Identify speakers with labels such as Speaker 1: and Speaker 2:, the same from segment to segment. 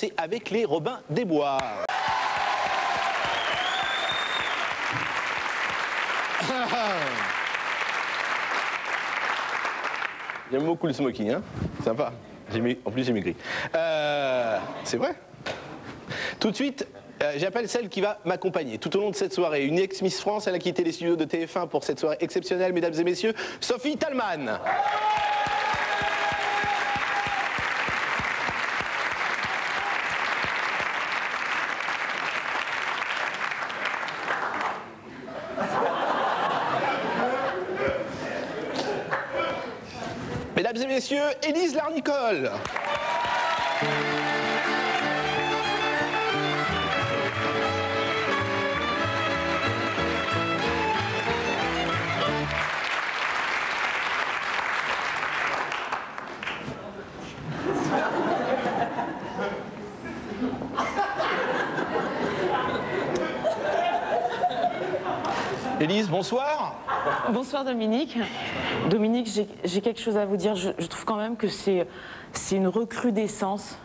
Speaker 1: c'est avec les Robins des Bois. J'aime beaucoup le smoking, hein. Sympa. En plus, j'ai maigri. C'est vrai. Tout de suite, j'appelle celle qui va m'accompagner tout au long de cette soirée. Une ex-Miss France, elle a quitté les studios de TF1 pour cette soirée exceptionnelle, mesdames et messieurs, Sophie Talman. Mesdames et messieurs, Élise Larnicole. Élise, bonsoir.
Speaker 2: Bonsoir Dominique. Dominique, j'ai quelque chose à vous dire. Je trouve quand même que c'est une recrudescence.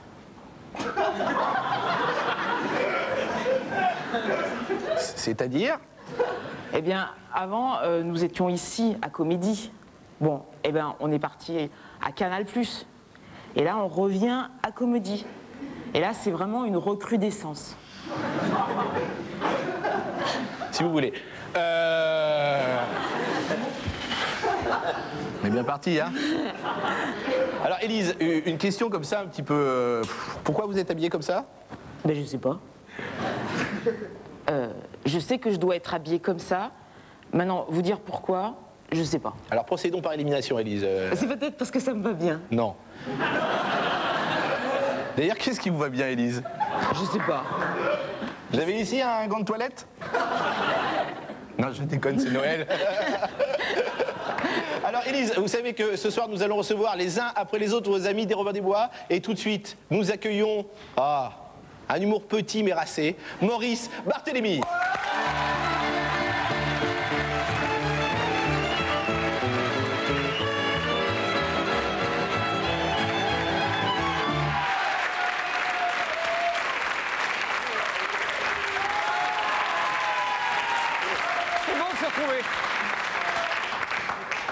Speaker 1: C'est-à-dire?
Speaker 2: Eh bien, avant, nous étions ici, à Comédie. Bon, eh bien, on est parti à Canal+. Et là, on revient à Comédie. Et là, c'est vraiment une recrudescence.
Speaker 1: Si vous voulez. On est bien parti, hein. Alors, Élise, une question comme ça, un petit peu... pourquoi vous êtes habillée comme ça?
Speaker 2: Ben, je sais pas. Je sais que je dois être habillée comme ça. Maintenant, vous dire pourquoi, je sais pas.
Speaker 1: Alors, procédons par élimination, Élise.
Speaker 2: C'est peut-être parce que ça me va bien.
Speaker 1: Non. D'ailleurs, qu'est-ce qui vous va bien, Élise?
Speaker 2: Je sais pas.
Speaker 1: Vous avez ici un gant de toilette? Non, je déconne, c'est Noël. Alors, Élise, vous savez que ce soir, nous allons recevoir les uns après les autres vos amis des Robins des Bois. Et tout de suite, nous accueillons, un humour petit mais racé, Maurice Barthélémy.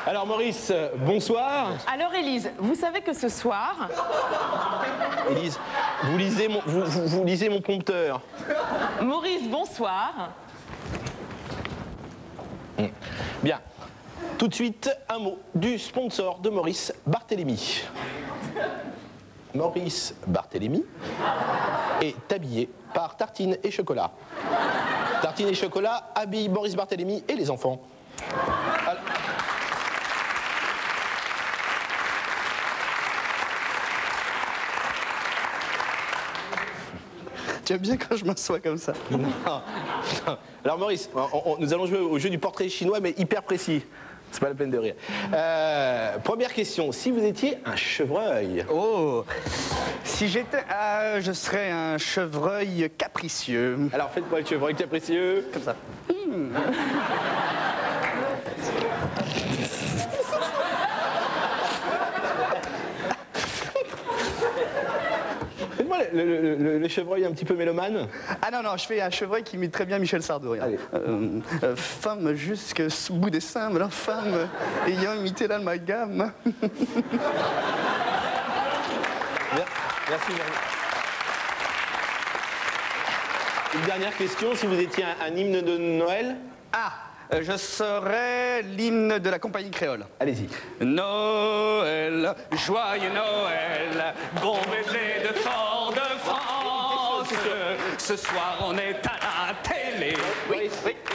Speaker 1: Alors Maurice, bonsoir.
Speaker 2: Alors Élise, vous savez que ce soir...
Speaker 1: Élise, vous lisez mon prompteur.
Speaker 2: Maurice, bonsoir.
Speaker 1: Bien. Tout de suite, un mot du sponsor de Maurice Barthélémy. Maurice Barthélémy est habillé par Tartine et Chocolat. Tartine et Chocolat habillent Maurice Barthélémy et les enfants. Alors...
Speaker 3: Tu aimes bien quand je m'assois comme ça?
Speaker 1: Non, non. Alors Maurice, nous allons jouer au jeu du portrait chinois, mais hyper précis. C'est pas la peine de rire. Première question, si vous étiez un chevreuil?
Speaker 3: Oh, si j'étais... je serais un chevreuil capricieux.
Speaker 1: Alors faites-moi le chevreuil capricieux.
Speaker 3: Comme ça.
Speaker 1: Faites-moi le chevreuil un petit peu mélomane.
Speaker 3: Ah non, non, je fais un chevreuil qui imite très bien Michel Sardou.
Speaker 1: Allez.
Speaker 3: Femme jusqu'au bout des seins, la femme ayant imité l'amalgame.
Speaker 1: Merci. Une dernière question, si vous étiez un hymne de Noël?
Speaker 3: Je serais l'hymne de la compagnie créole.
Speaker 1: Allez-y.
Speaker 3: Noël, joyeux Noël, bon baiser de Fort-de-France. Ce soir, on est à la télé.
Speaker 1: Oui.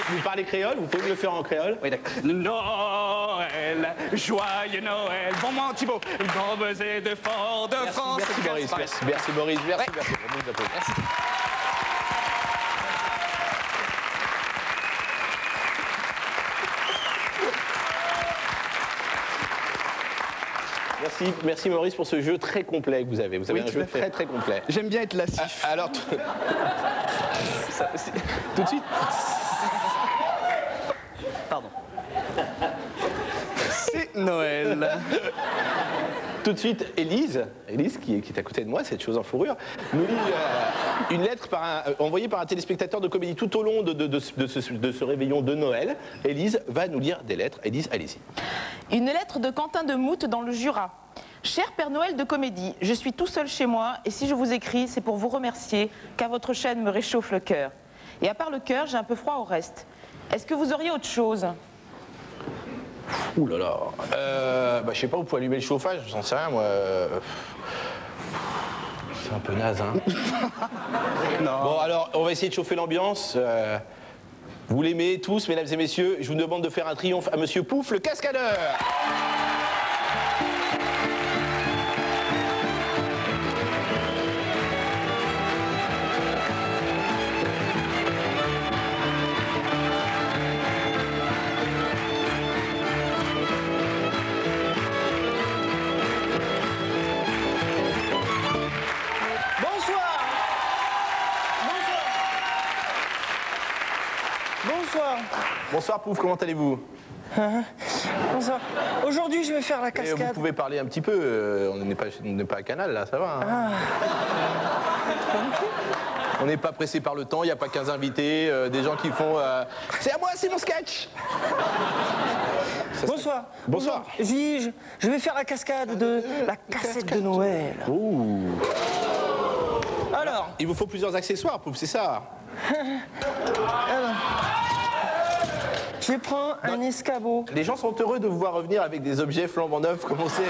Speaker 1: Vous parlez créole? Vous pouvez me le faire en créole?
Speaker 3: Oui, d'accord. Noël, joyeux Noël. Bon, moi, Thibault. Bon baiser de Fort-de-France.
Speaker 1: Merci Boris, merci Boris, merci. Merci. Merci Maurice pour ce jeu très complet que vous avez. Vous avez un jeu très complet.
Speaker 3: J'aime bien être lassif.
Speaker 1: Alors, tout de suite.
Speaker 3: Pardon. C'est Noël.
Speaker 1: Tout de suite, Élise qui est à côté de moi, cette chose en fourrure, nous lit une lettre envoyée par un téléspectateur de comédie tout au long de ce réveillon de Noël. Élise va nous lire des lettres. Élise, allez-y.
Speaker 2: Une lettre de Quentin de Mout dans le Jura. Cher Père Noël de comédie, je suis tout seul chez moi et si je vous écris, c'est pour vous remercier car votre chaîne me réchauffe le cœur. Et à part le cœur, j'ai un peu froid au reste. Est-ce que vous auriez autre chose?
Speaker 1: Ouh là là. Je sais pas, vous pouvez allumer le chauffage, j'en sais rien moi. C'est un peu naze, hein.
Speaker 3: Non.
Speaker 1: Bon alors, on va essayer de chauffer l'ambiance. Vous l'aimez tous, mesdames et messieurs. Je vous demande de faire un triomphe à Monsieur Pouf, le cascadeur. Bonsoir Pouf, comment allez-vous?
Speaker 4: Bonsoir. Aujourd'hui, je vais faire la
Speaker 1: Vous
Speaker 4: cascade.
Speaker 1: pouvez parler un petit peu, on n'est pas à Canal là, ça va. Hein. On n'est pas pressé par le temps, il n'y a pas 15 invités, des gens qui font c'est à moi, c'est mon sketch.
Speaker 4: Bonsoir.
Speaker 1: Bonsoir.
Speaker 4: Je vais faire la cascade de la cassette de Noël.
Speaker 1: Ouh.
Speaker 4: Alors,
Speaker 1: Il vous faut plusieurs accessoires, Pouf, c'est ça?
Speaker 4: je prends un escabeau.
Speaker 1: Les gens sont heureux de vous voir revenir avec des objets flambant neufs, comme on sait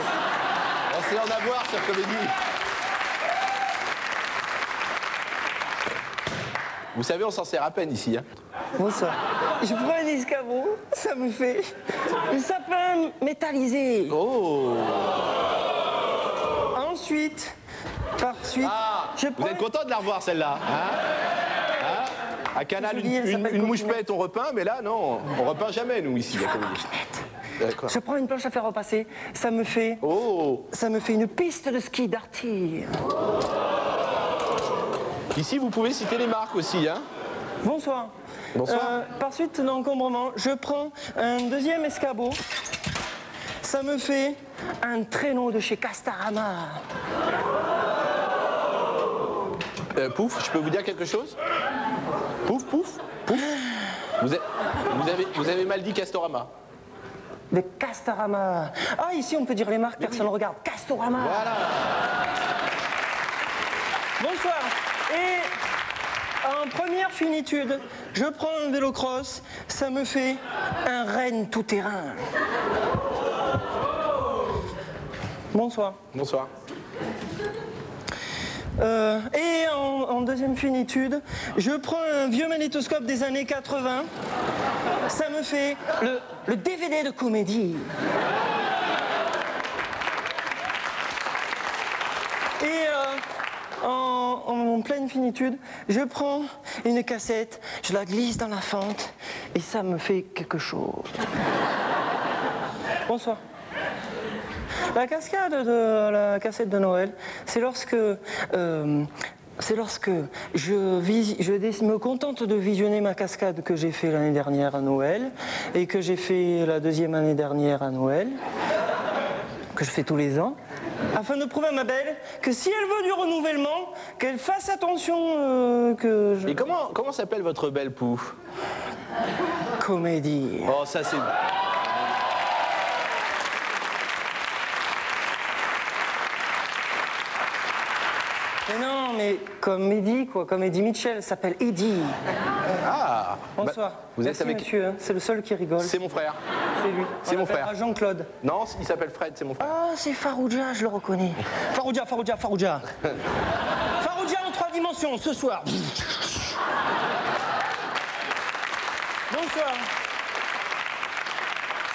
Speaker 1: en avoir sur Comédie. Vous savez, on s'en sert à peine ici. Hein.
Speaker 4: Bonsoir. Je prends un escabeau, ça me fait un sapin métallisé.
Speaker 1: Oh.
Speaker 4: Ensuite, je
Speaker 1: Vous
Speaker 4: prends...
Speaker 1: êtes content de la revoir celle-là, hein? À Canal,
Speaker 4: Je dis, elle s'appelle
Speaker 1: une mouche
Speaker 4: Coquinette.
Speaker 1: pète, on repeint, mais là, non, on repeint jamais, nous, ici, à Comédie. D'accord.
Speaker 4: Je prends une planche à faire repasser, ça me fait une piste de ski d'artille.
Speaker 1: Ici, vous pouvez citer les marques aussi, hein?
Speaker 4: Bonsoir.
Speaker 1: Bonsoir.
Speaker 4: Par suite d'encombrement, je prends un deuxième escabeau. Ça me fait un traîneau de chez Castorama.
Speaker 1: Pouf, je peux vous dire quelque chose? Pouf, pouf, pouf. Vous avez mal dit Castorama.
Speaker 4: De Castorama. Ah, ici on peut dire les marques, personne ne regarde. Castorama.
Speaker 1: Voilà.
Speaker 4: Bonsoir. Et en première finitude, je prends un vélo-cross. Ça me fait un renne tout-terrain. Bonsoir.
Speaker 1: Bonsoir.
Speaker 4: Et en deuxième finitude, je prends un vieux magnétoscope des années 80. Ça me fait le DVD de comédie. Et en pleine finitude, je prends une cassette, je la glisse dans la fente et ça me fait quelque chose. Bonsoir. La cascade de la cassette de Noël, c'est lorsque je me contente de visionner ma cascade que j'ai fait l'année dernière à Noël et que j'ai fait la deuxième année dernière à Noël, que je fais tous les ans, afin de prouver à ma belle que si elle veut du renouvellement, qu'elle fasse attention
Speaker 1: Et comment s'appelle votre belle Pouf?
Speaker 4: Comédie.
Speaker 1: Oh, ça c'est...
Speaker 4: Mais non, mais comédie quoi, comédie Mitchell s'appelle Eddie.
Speaker 1: Ah.
Speaker 4: Bonsoir.
Speaker 1: Vous êtes
Speaker 4: Merci,
Speaker 1: avec...
Speaker 4: monsieur, hein. C'est le seul qui rigole.
Speaker 1: C'est mon frère.
Speaker 4: C'est lui.
Speaker 1: C'est mon frère.
Speaker 4: Jean-Claude.
Speaker 1: Non, il s'appelle Fred, c'est mon frère.
Speaker 4: Ah, c'est Farouja, je le reconnais. Farouja. Farouja en 3 dimensions, ce soir. Bonsoir.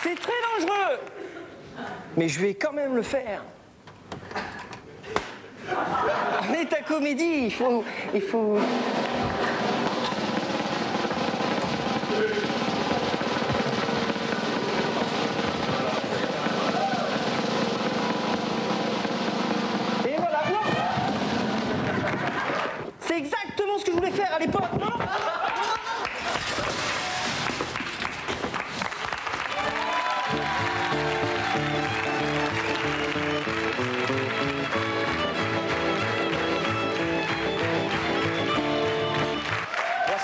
Speaker 4: C'est très dangereux. Mais je vais quand même le faire. On est à comédie, il faut... Et voilà, non. C'est exactement ce que je voulais faire à l'époque, non?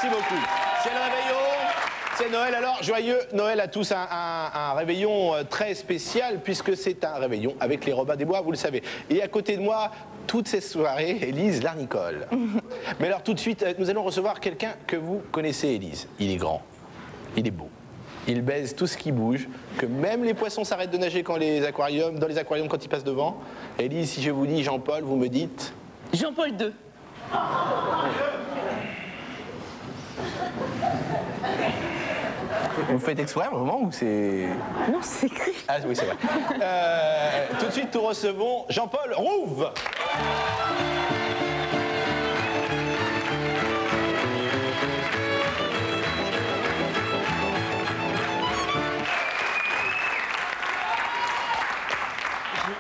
Speaker 1: Merci beaucoup. C'est le réveillon, c'est Noël. Alors, joyeux Noël à tous. Un réveillon très spécial puisque c'est un réveillon avec les Robins des Bois, vous le savez. Et à côté de moi, toutes ces soirées, Élise Larnicole. Mais alors, tout de suite, nous allons recevoir quelqu'un que vous connaissez, Élise. Il est grand, il est beau. Il baise tout ce qui bouge, que même les poissons s'arrêtent de nager dans les aquariums quand ils passent devant. Élise, si je vous dis Jean-Paul, vous me dites...
Speaker 2: Jean-Paul II.
Speaker 1: Vous faites exprès à un moment ou c'est...
Speaker 2: Non, c'est écrit.
Speaker 1: Ah oui, c'est vrai. Tout de suite, nous recevons Jean-Paul Rouve.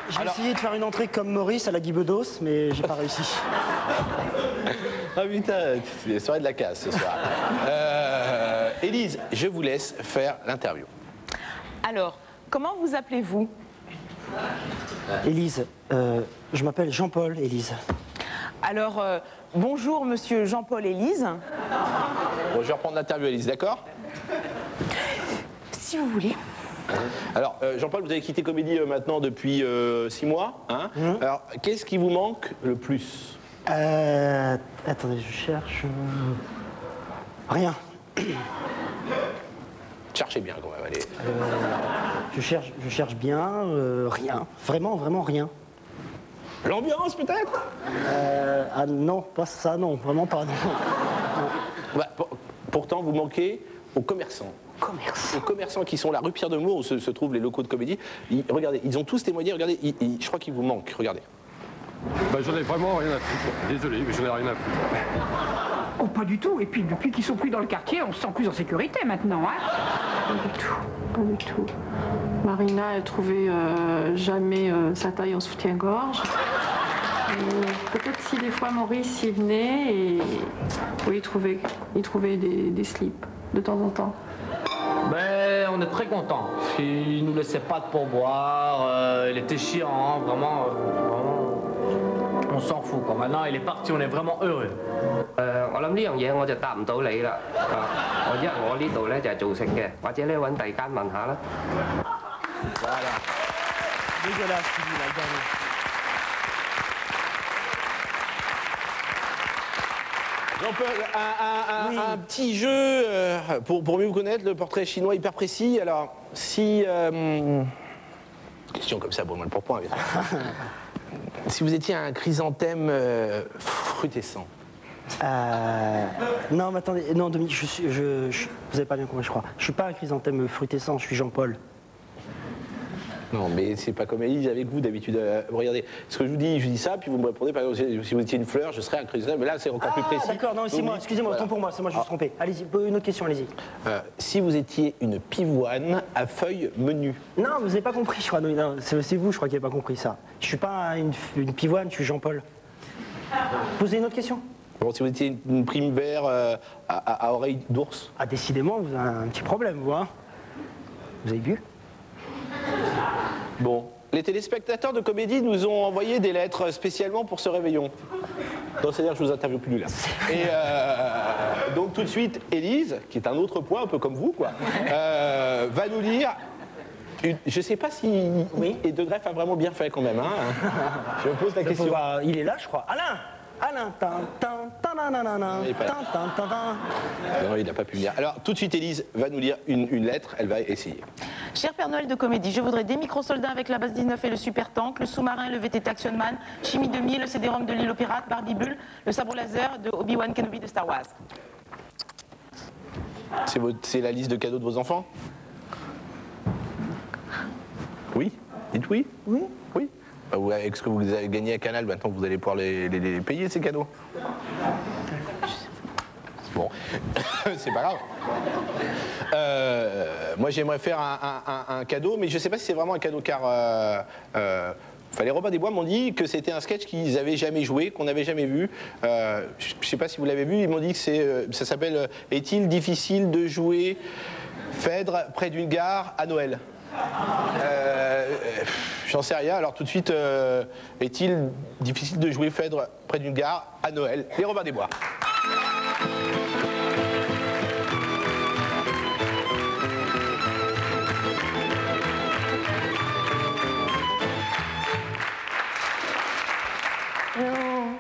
Speaker 5: J'ai essayé de faire une entrée comme Maurice à la Guy Bedos, mais j'ai pas réussi.
Speaker 1: Ah putain, c'est la soirée de la casse ce soir. Élise, je vous laisse faire l'interview.
Speaker 2: Alors, comment vous appelez-vous?
Speaker 5: Élise, je m'appelle Jean-Paul Élise.
Speaker 2: Alors, bonjour monsieur Jean-Paul Élise.
Speaker 1: Bon, je vais reprendre l'interview, Élise, d'accord?
Speaker 2: Si vous voulez.
Speaker 1: Alors, Jean-Paul, vous avez quitté Comédie maintenant depuis 6 mois. Hein. Alors, qu'est-ce qui vous manque le plus?
Speaker 5: Attendez, je cherche... Rien.
Speaker 1: Cherchez bien quand même, allez.
Speaker 5: Je cherche bien, rien. Vraiment, vraiment rien.
Speaker 1: L'ambiance peut-être?
Speaker 5: Ah non, pas ça, non. Vraiment pas, non.
Speaker 1: Bah, pourtant, vous manquez aux commerçants.
Speaker 5: Commerce.
Speaker 1: Aux commerçants qui sont la rue Pierre-de-Mour où se trouvent les locaux de Comédie. Regardez, ils ont tous témoigné, regardez, je crois qu'il vous manque, regardez.
Speaker 6: Bah, j'en ai vraiment rien à foutre. Désolé, mais j'en ai rien à foutre.
Speaker 7: Oh, pas du tout. Et puis, depuis qu'ils sont plus dans le quartier, on se sent plus en sécurité maintenant, hein.
Speaker 8: Pas du tout, pas du tout. Marina, elle trouvait jamais sa taille en soutien-gorge. Peut-être si des fois Maurice y venait et oui, il trouvait des slips de temps en temps.
Speaker 9: Ben, on est très contents. Il nous laissait pas de pourboire, il était chiant, vraiment, on s'en fout quoi. Maintenant, il est parti, on est vraiment heureux.
Speaker 10: 我諗呢樣嘢我就答唔到你啦。因為我呢度咧就係做食嘅，或者咧揾第二間問下啦。
Speaker 5: Dégueulasse, celui-là, le dernier.
Speaker 1: Jean-Paul, un petit jeu pour mieux vous connaître, le portrait chinois hyper précis. Alors, si... question comme ça, bon, moi le pourpoint, bien sûr. Si vous étiez un chrysanthème frutescent.
Speaker 5: Non, mais attendez, non, Dominique, vous avez pas bien compris, je crois. Je suis pas un chrysanthème fruitescent, je suis Jean-Paul.
Speaker 1: Non, mais c'est pas comme Élise avec vous d'habitude. Regardez, ce que je vous dis ça, puis vous me répondez, par exemple, si vous étiez une fleur, je serais un chrysanthème, mais là c'est encore plus précis.
Speaker 5: D'accord, non, c'est moi, excusez-moi,
Speaker 1: voilà.
Speaker 5: autant pour moi, c'est moi, je me suis trompé. Allez-y, une autre question, allez-y.
Speaker 1: Si vous étiez une pivoine à feuilles menues.
Speaker 5: Non, vous n'avez pas compris, je crois. Non, c'est vous, je crois, qui n'avez pas compris ça. Je suis pas une pivoine, je suis Jean-Paul. Posez une autre question.
Speaker 1: Bon, si vous étiez une prime vert à oreilles d'ours.
Speaker 5: Ah, décidément, vous avez un petit problème, vous, hein. Vous avez bu?
Speaker 1: Bon, les téléspectateurs de Comédie nous ont envoyé des lettres spécialement pour ce réveillon. Donc, c'est-à-dire que je vous interviewe plus là. Et donc, tout de suite, Élise, qui est un autre point, un peu comme vous, quoi, va nous lire... Je ne sais pas si et De Greff a vraiment bien fait quand même. Hein. Je me pose la question.
Speaker 5: Il est là, je crois. Alain,
Speaker 1: non, il n'a pas pu lire. Alors, tout de suite, Élise va nous lire une lettre. Elle va essayer.
Speaker 2: Cher Père Noël de Comédie, je voudrais des micro-soldats avec la base 19 et le super tank, le sous-marin, le VTT Action Man, Chimie Demi, le CD-ROM de l'île aux pirates, Barbie Bull, le sabre laser de Obi-Wan Kenobi de Star Wars.
Speaker 1: C'est la liste de cadeaux de vos enfants? Oui? Dites oui?
Speaker 5: Oui.
Speaker 1: Oui. Avec ce que vous avez gagné à Canal, maintenant vous allez pouvoir les payer ces cadeaux. Bon, c'est pas grave. Moi j'aimerais faire un cadeau, mais je sais pas si c'est vraiment un cadeau car les Robins des Bois m'ont dit que c'était un sketch qu'ils n'avaient jamais joué, qu'on n'avait jamais vu. Je sais pas si vous l'avez vu, ils m'ont dit que ça s'appelle « Est-il difficile de jouer Phèdre près d'une gare à Noël ?» J'en sais rien, alors tout de suite, est-il difficile de jouer Phèdre près d'une gare à Noël? Les Robins des Bois.
Speaker 11: Non,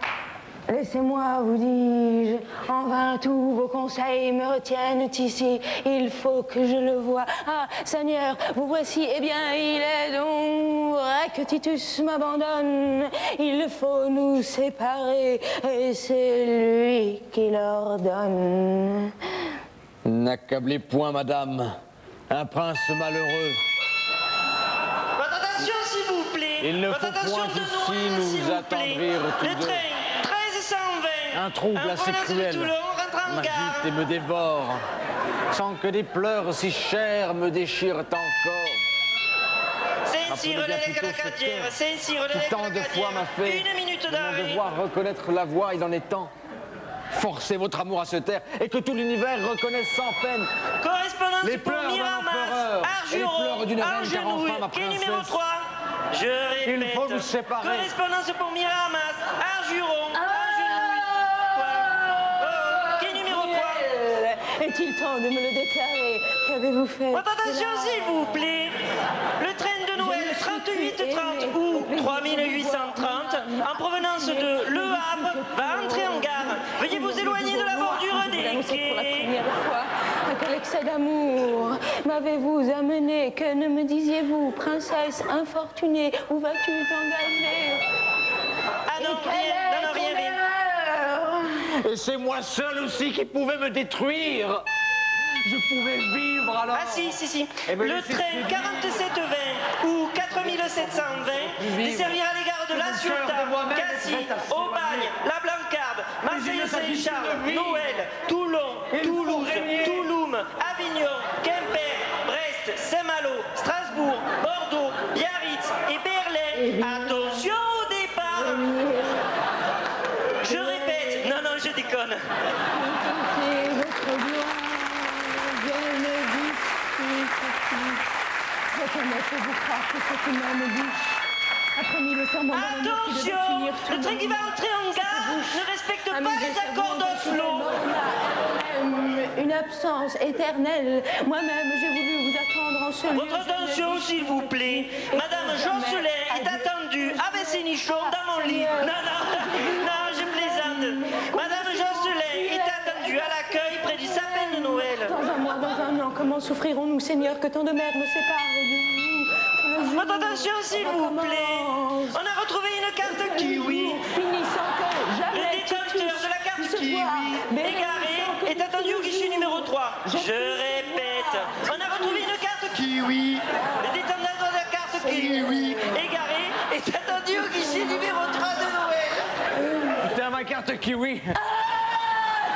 Speaker 11: laissez-moi, vous dis-je. En vain, tous vos conseils me retiennent ici. Il faut que je le voie. Ah, Seigneur, vous voici. Eh bien, il est donc vrai que Titus m'abandonne. Il faut nous séparer, et c'est lui qui l'ordonne.
Speaker 12: N'accablez point, madame. Un prince malheureux.
Speaker 13: Votre attention, s'il vous plaît.
Speaker 12: Il ne
Speaker 13: Votre
Speaker 12: faut
Speaker 13: attention
Speaker 12: point
Speaker 13: de
Speaker 12: ici
Speaker 13: Noël,
Speaker 12: nous
Speaker 13: s'il vous
Speaker 12: attendrir
Speaker 13: plaît.
Speaker 12: tous
Speaker 13: Le
Speaker 12: deux.
Speaker 13: train 1320.
Speaker 12: Un trouble
Speaker 13: en
Speaker 12: assez
Speaker 13: provenance de
Speaker 12: cruel
Speaker 13: Toulon rentre en gare.
Speaker 12: m'agite et me dévore, sans que des pleurs si chers me déchirent encore.
Speaker 13: Saint-Cyr,
Speaker 12: Rappelez bien
Speaker 13: relais
Speaker 12: plutôt ce
Speaker 13: Calacadière.
Speaker 12: cœur
Speaker 13: Saint-Cyr, relais
Speaker 12: qui tant de fois m'a fait
Speaker 13: Une minute
Speaker 12: de mon
Speaker 13: d'arrêt.
Speaker 12: devoir reconnaître la voix, il en est temps. Forcez votre amour à se taire et que tout l'univers reconnaisse sans peine
Speaker 13: Correspondance
Speaker 12: les
Speaker 13: pour
Speaker 12: pleurs d'un
Speaker 13: Miramas,
Speaker 12: empereur et les pleurs d'une reine car enfin ma
Speaker 13: quai numéro
Speaker 12: princesse.
Speaker 13: 3. Je répète.
Speaker 12: Il faut vous séparer.
Speaker 13: Correspondance pour Miramas, Arjuron, quai numéro 3.
Speaker 11: Est-il temps de me le déclarer? Qu'avez-vous fait?
Speaker 13: Votre attention, s'il vous plaît. Le train de Noël 3830 ou 3830 en provenance de Le Havre va entrer en gare. Veuillez vous éloigner de la bordure des
Speaker 11: Pour la
Speaker 13: quais.
Speaker 11: première fois, à quel excès d'amour m'avez-vous amené? Que ne me disiez-vous, princesse infortunée? Où vas-tu t'engager?
Speaker 13: Ah non, rien, non, non, rien, rien.
Speaker 12: Et c'est moi seul aussi qui pouvais me détruire. Je pouvais vivre alors.
Speaker 13: Ah si, si, si.
Speaker 12: Eh ben,
Speaker 13: Le
Speaker 12: laissez
Speaker 13: train
Speaker 12: suivre.
Speaker 13: 4720 ou 4720 desservira les gares de La Ciotat, Cassis, Aubagne, La Blancarde, Marseille-Saint-Charles, Noël, Toulon, Toulouse, Touloum, Avignon, Quimper, Brest, Saint-Malo, Strasbourg, Bordeaux, Biarritz et Berlin. Attention au départ. Je répète, non, non, je déconne.
Speaker 11: C'est votre gloire, je ne discute. Je peux vous croire que c'est une même bouche. Après mille serments d'amour qui devait
Speaker 13: Attention,
Speaker 11: finir tout
Speaker 13: le train qui va entrer en gare ne respecte pas les accords d'Oslo.
Speaker 11: Une absence éternelle. Moi-même, j'ai voulu vous attendre en ce lieu.
Speaker 13: Votre attention, s'il vous plaît. Madame Josselin est attendue avec ses nichons dans mon lit. Non, non, non, je plaisante. Madame Josselin est attendue à l'accueil près du sapin de Noël.
Speaker 11: Dans un mois, dans un an, comment souffrirons-nous, Seigneur, que tant de mères me séparent de vous?
Speaker 13: Votre attention, s'il vous plaît. On a retrouvé une carte kiwi.
Speaker 11: Finissant que jamais.
Speaker 13: Le détenteur de la carte kiwi égaré est attendu au guichet numéro 3. Je répète. On a retrouvé une carte kiwi. Le détenteur de la carte kiwi égaré est attendu au guichet numéro 3 de Noël.
Speaker 12: Putain, ma carte kiwi.
Speaker 11: Ah,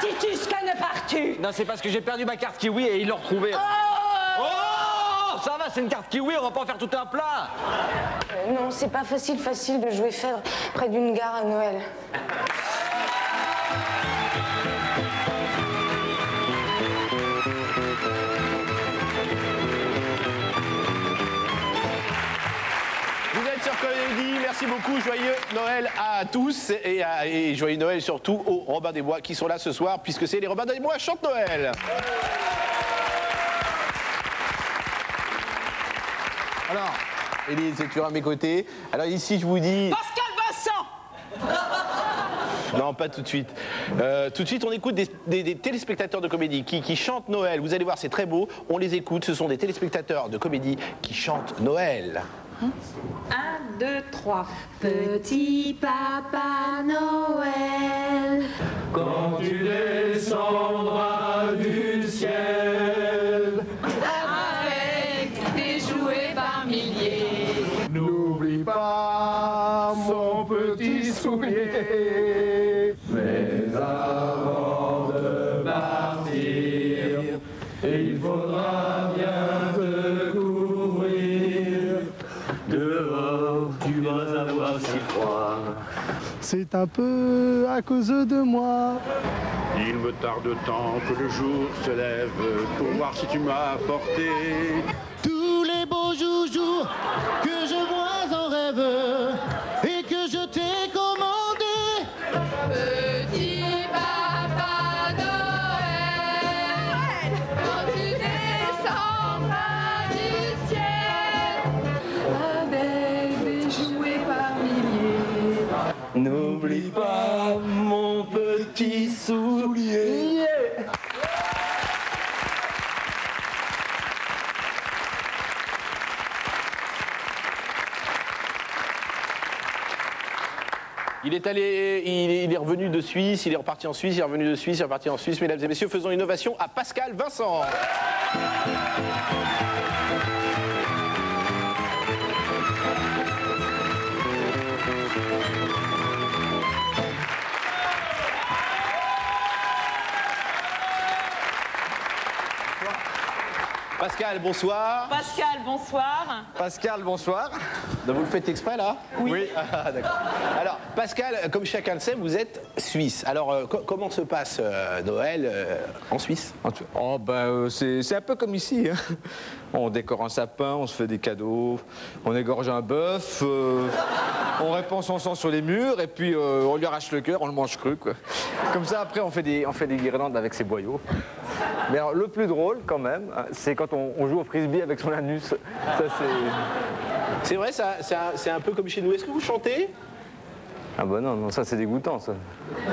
Speaker 11: Titus, que ne pars-tu?
Speaker 12: Non, c'est parce que j'ai perdu ma carte kiwi et ils l'ont retrouvée. Oh, ça va, c'est une carte kiwi, on va pas en faire tout un plat.
Speaker 11: Non, c'est pas facile de jouer Phèdre près d'une gare à Noël.
Speaker 1: Vous êtes sur Comédie, merci beaucoup, joyeux Noël à tous et joyeux Noël surtout aux Robins des Bois qui sont là ce soir puisque c'est les Robins des Bois chantent Noël. Alors, Élise, tu es à mes côtés. Alors ici, je vous dis...
Speaker 2: Pascal Vincent!
Speaker 1: Non, pas tout de suite. Tout de suite, on écoute des téléspectateurs de comédie qui chantent Noël. Vous allez voir, c'est très beau. On les écoute. Ce sont des téléspectateurs de comédie qui chantent Noël.
Speaker 14: 1, 2, 3. Petit papa Noël,
Speaker 15: quand tu descendras du ciel,
Speaker 14: avec des jouets par milliers,
Speaker 15: n'oublie pas mon petit soulier. Mais avant de partir, il faudra bien te couvrir. Dehors, tu vas avoir si froid.
Speaker 16: C'est un peu à cause de moi.
Speaker 17: Il me tarde tant que le jour se lève pour voir si tu m'as apporté
Speaker 15: Tous les beaux joujoux que je vois en rêve et que je t'ai commandé.
Speaker 14: petit papa Noël, quand tu descendras du ciel, avec des jouets par milliers.
Speaker 15: N'oublie
Speaker 1: petits souliers.
Speaker 5: Yeah.
Speaker 1: Il est revenu de Suisse, il est reparti en Suisse, il est revenu de Suisse, il est reparti en Suisse. Mesdames et messieurs, faisons une ovation à Pascal Vincent. Pascal, bonsoir.
Speaker 2: Pascal, bonsoir.
Speaker 1: Pascal, bonsoir. Donc vous le faites exprès là?
Speaker 2: Oui.
Speaker 1: Ah, d'accord. Alors, Pascal, comme chacun le sait, vous êtes suisse. Alors, comment se passe Noël en Suisse?
Speaker 12: Oh, c'est un peu comme ici. Hein. On décore un sapin, on se fait des cadeaux, on égorge un bœuf, on répand son sang sur les murs et puis on lui arrache le cœur, on le mange cru, quoi. Comme ça, après, on fait des guirlandes avec ses boyaux. Mais alors, le plus drôle, quand même, c'est quand on joue au frisbee avec son anus. Ça,
Speaker 1: c'est vrai, c'est un peu comme chez nous. Est-ce que vous chantez?
Speaker 12: Ah bah non, ça c'est dégoûtant, ça.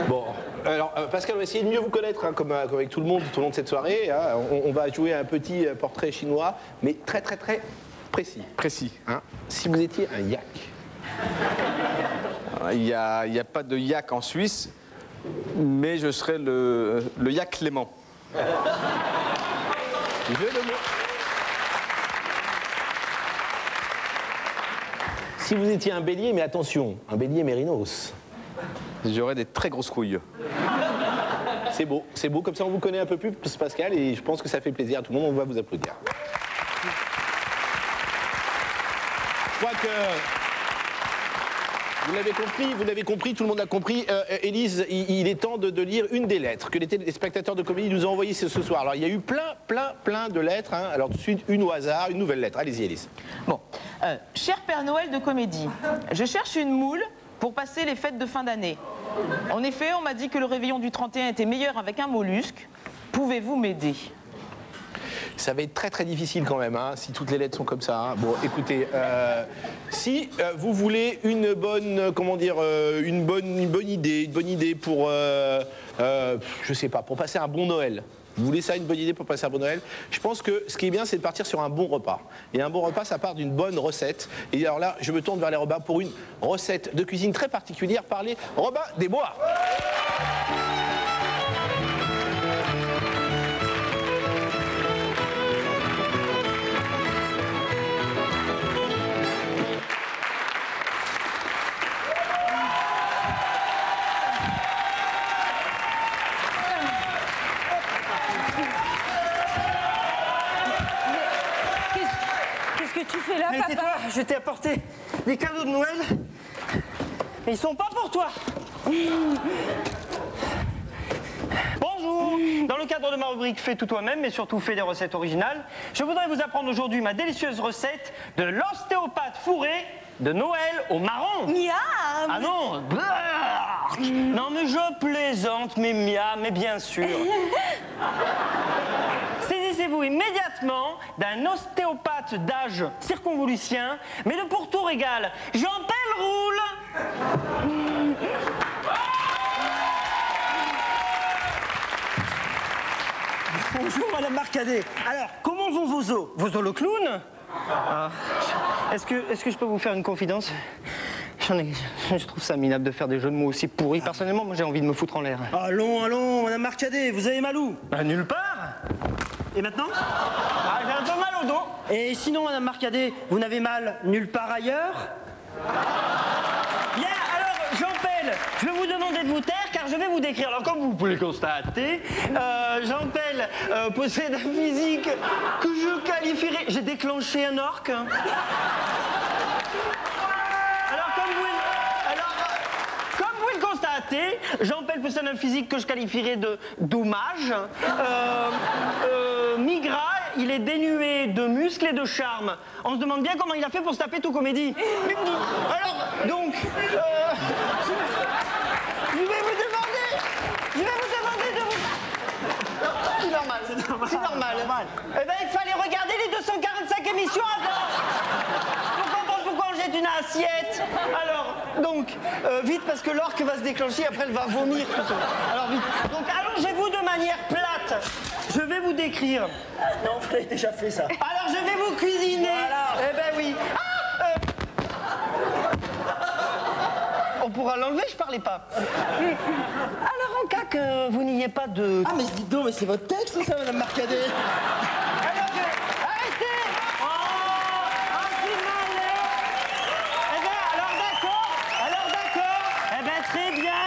Speaker 1: Bon, alors Pascal, on va essayer de mieux vous connaître, hein, comme avec tout le monde tout au long de cette soirée. Hein. On va jouer un petit portrait chinois, mais très très très précis.
Speaker 12: Précis.
Speaker 1: Hein. Si vous étiez un yak.
Speaker 12: Il n'y a pas de yak en Suisse, mais je serais le yak Clément.
Speaker 1: Si vous étiez un bélier, mais attention, un bélier mérinos.
Speaker 12: J'aurais des très grosses couilles.
Speaker 1: C'est beau, comme ça on vous connaît un peu plus, Pascal, et je pense que ça fait plaisir à tout le monde, on va vous applaudir. Je crois que vous l'avez compris, tout le monde a compris. Élise, il est temps de lire une des lettres que les téléspectateurs de Comédie nous ont envoyées ce soir. Alors il y a eu plein de lettres, hein. Alors tout de suite, une au hasard, une nouvelle lettre. Allez-y, Élise.
Speaker 2: Bon, cher Père Noël de Comédie, je cherche une moule pour passer les fêtes de fin d'année. En effet, on m'a dit que le réveillon du 31 était meilleur avec un mollusque. Pouvez-vous m'aider?
Speaker 1: Ça va être très très difficile quand même, hein, si toutes les lettres sont comme ça. Hein. Bon, écoutez, si vous voulez une bonne, comment dire, une bonne idée pour, je sais pas, pour passer un bon Noël. Vous voulez ça, une bonne idée pour passer un bon Noël? Je pense que ce qui est bien, c'est de partir sur un bon repas. Et un bon repas, ça part d'une bonne recette. Et alors là, je me tourne vers les Robins pour une recette de cuisine très particulière par les Robins des Bois.
Speaker 11: Tu fais là, papa?
Speaker 5: Tais-toi, je t'ai apporté des cadeaux de Noël, mais ils sont pas pour toi. Bonjour. Dans le cadre de ma rubrique Fais tout toi-même, mais surtout fais des recettes originales, je voudrais vous apprendre aujourd'hui ma délicieuse recette de l'ostéopathe fourré de Noël au marron.
Speaker 11: Miam.
Speaker 5: Ah non. Non mais je plaisante, mais miam, mais bien sûr. Saisissez-vous immédiatement d'un ostéopathe d'âge circonvolucien, mais de pour tout régal. Jean-Pelle roule. Bonjour Madame Marcadet. Alors, comment vont vos os? Vos os le clown? Est-ce que je peux vous faire une confidence? Je trouve ça minable de faire des jeux de mots aussi pourris. Personnellement, moi j'ai envie de me foutre en l'air. Allons, Madame Marcadet, vous avez mal où? Nulle part. Et maintenant? J'ai un peu mal au dos. Et sinon, Madame Marcadet, vous n'avez mal nulle part ailleurs? Bien, alors, Jean-Pelle, je vais vous demander de vous taire car je vais vous décrire. Alors, comme vous pouvez le constater, Jean-Pelle possède un physique que je qualifierais... J'ai déclenché un orque. Hein. Comme vous le constatez, Jean-Pelle possède un physique que je qualifierais de dommage. Mi-gras, il est dénué de muscles et de charme. On se demande bien comment il a fait pour se taper tout Comédie. Alors, donc, je vais vous demander de vous... C'est normal. Eh ben, il fallait regarder les 245 émissions avant pour comprendre pourquoi on jette une assiette. Alors, Donc, vite, parce que l'orque va se déclencher, après elle va vomir tout seul. Alors vite. Donc, allongez-vous de manière plate. Je vais vous décrire. Non, vous avez déjà fait ça. Alors, je vais vous cuisiner. Voilà. Eh ben oui. On pourra l'enlever, je parlais pas. Alors, en cas que vous n'ayez pas de...
Speaker 18: Ah, mais dites donc, mais c'est votre texte, ça, madame Marcadet.
Speaker 5: Arrêtez! C'est malin! Eh ben, alors d'accord. Eh ben, très bien.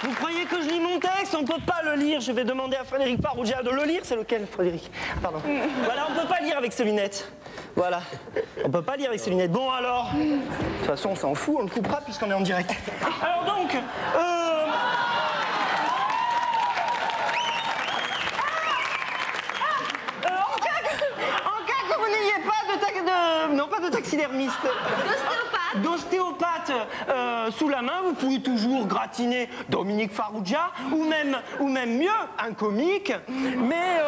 Speaker 5: Vous croyez que je lis mon texte? On peut pas le lire. Je vais demander à Frédéric Parougia de le lire. C'est lequel, Frédéric? Pardon. Voilà, on peut pas lire avec ses lunettes. Voilà. On peut pas lire avec ses lunettes. Bon, alors... De toute façon, on s'en fout, on le coupera puisqu'on est en direct. Alors donc... En cas que vous n'ayez pas de taxidermiste. D'ostéopathe sous la main, vous pouvez toujours gratiner Dominique Farrugia ou même mieux, un comique. Mais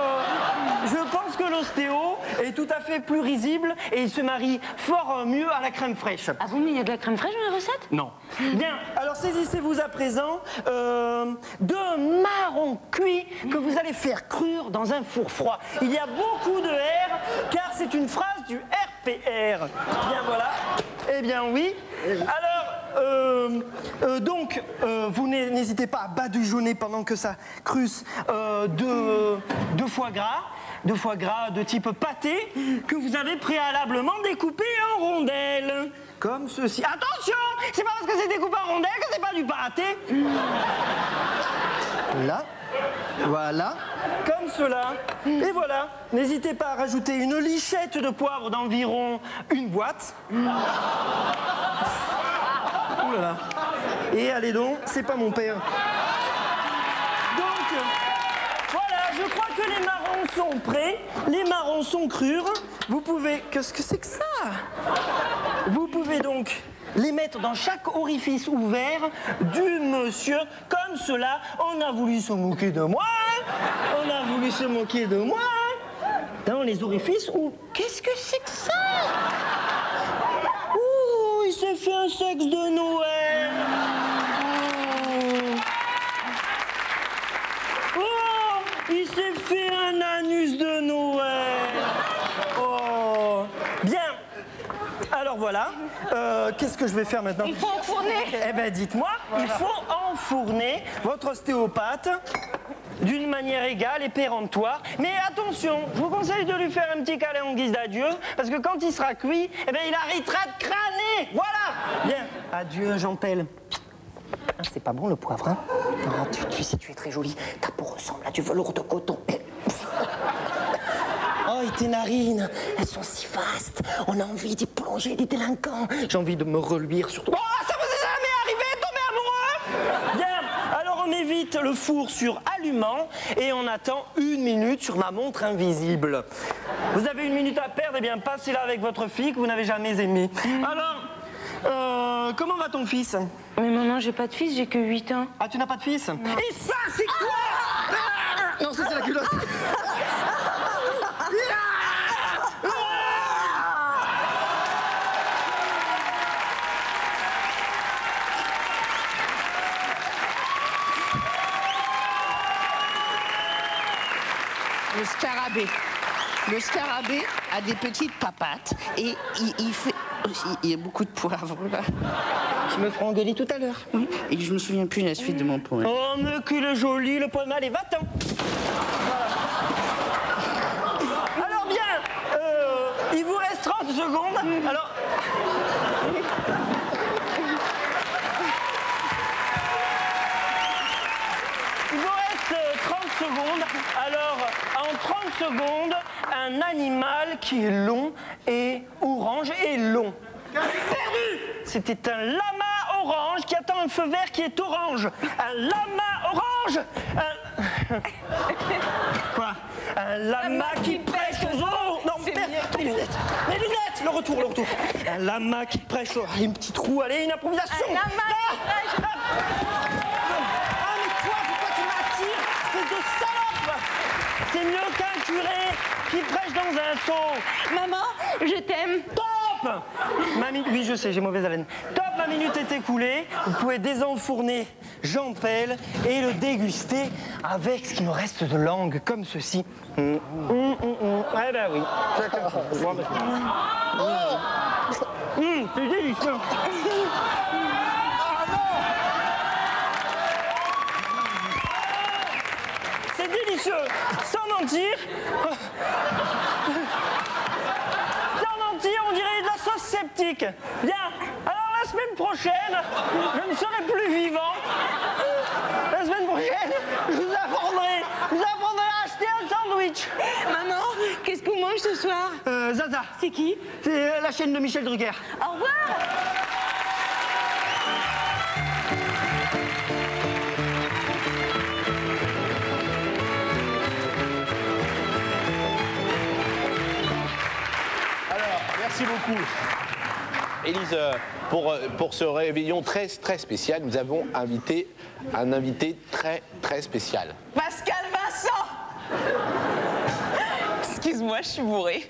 Speaker 5: je pense que l'ostéo est tout à fait plus risible et il se marie fort mieux à la crème fraîche.
Speaker 11: Ah bon, mais il y a de la crème fraîche dans la recette?
Speaker 5: Non. Bien, alors saisissez-vous à présent de marrons cuits que vous allez faire crure dans un four froid. Il y a beaucoup de R car c'est une phrase du RPR. Bien voilà. Eh bien oui. Alors, donc, vous n'hésitez pas à badigeonner pendant que ça crusse de foie gras de type pâté que vous avez préalablement découpé en rondelles. Comme ceci. Attention, c'est pas parce que c'est découpé en rondelles que c'est pas du pâté. Là. Voilà, comme cela. Et voilà, n'hésitez pas à rajouter une lichette de poivre d'environ une boîte. Ouh là là. Et allez donc, c'est pas mon père. Donc, voilà, je crois que les marrons sont prêts. Les marrons sont crures. Vous pouvez... Qu'est-ce que c'est que ça? Vous pouvez donc... les mettre dans chaque orifice ouvert du monsieur, comme cela. On a voulu se moquer de moi, on a voulu se moquer de moi. Dans les orifices où... Qu'est-ce que c'est que ça? Ouh, il s'est fait un sexe de Noël. Oh, il s'est fait un anus de Noël. Oh, bien. Alors voilà, qu'est-ce que je vais faire maintenant?
Speaker 11: Il faut enfourner.
Speaker 5: Eh ben dites-moi, voilà. Il faut enfourner votre ostéopathe d'une manière égale et péremptoire. Mais attention, je vous conseille de lui faire un petit câlin en guise d'adieu, parce que quand il sera cuit, eh ben il arrêtera de crâner. Voilà. Bien, adieu Jean-Pelle. Ah, c'est pas bon le poivre, hein? Ah, tu sais, tu es très jolie. Ta peau ressemble à du velours de coton. Oh, et tes narines, elles sont si vastes. On a envie d'y plonger des délinquants. J'ai envie de me reluire sur toi. Oh, ça vous est jamais arrivé de tomber amoureux? Bien, alors on met vite le four sur allumant et on attend 1 minute sur ma montre invisible. Vous avez 1 minute à perdre, eh bien passez-la avec votre fille que vous n'avez jamais aimée. Alors, comment va ton fils?
Speaker 11: Mais maman, j'ai pas de fils, j'ai que 8 ans.
Speaker 5: Ah, tu n'as pas de fils? Non. Et ça, c'est quoi? Non, ça c'est la culotte.
Speaker 18: Le scarabée. Le scarabée a des petites papates et il y a beaucoup de poivre là.
Speaker 5: Je me ferai engueuler tout à l'heure.
Speaker 18: Oui, et je me souviens plus de la suite de mon poème.
Speaker 5: Oh, mais qu'il est joli, le poème, allez, va-t'en. Voilà. Alors bien, il vous reste 30 secondes. Alors... Il vous reste 30 secondes. Alors, en 30 secondes, un animal qui est long et orange et long. Perdu! C'était un lama orange qui attend un feu vert qui est orange. Un lama orange! Quoi? Un lama qui prêche aux eaux! Non, père, les lunettes! Les lunettes! Le retour, le retour! Un lama qui prêche aux... Allez, un petit trou, allez, une improvisation!
Speaker 11: Un lama qui prêche...
Speaker 5: Ah, mais toi, pourquoi tu m'attires? Espèce de salope! C'est mieux qu'un curé qui prêche dans un seau!
Speaker 11: Maman, je t'aime.
Speaker 5: Top! Oui, je sais, j'ai mauvaise haleine. Top, ma minute est écoulée. Vous pouvez désenfourner Jean Pell et le déguster avec ce qui me reste de langue, comme ceci. Eh ben oui. C'est délicieux. C'est délicieux. Sans mentir. On dirait de la sauce sceptique. Bien, alors la semaine prochaine, je ne serai plus vivant. La semaine prochaine, je vous apprendrai à acheter un sandwich.
Speaker 11: Maman, qu'est-ce qu'on mange ce soir?
Speaker 5: Zaza.
Speaker 11: C'est qui?
Speaker 5: C'est la chaîne de Michel Drucker.
Speaker 11: Au revoir.
Speaker 1: Merci beaucoup. Élise, pour ce réveillon très spécial, nous avons invité un invité très spécial.
Speaker 2: Pascal Vincent. Excuse-moi, je suis bourrée.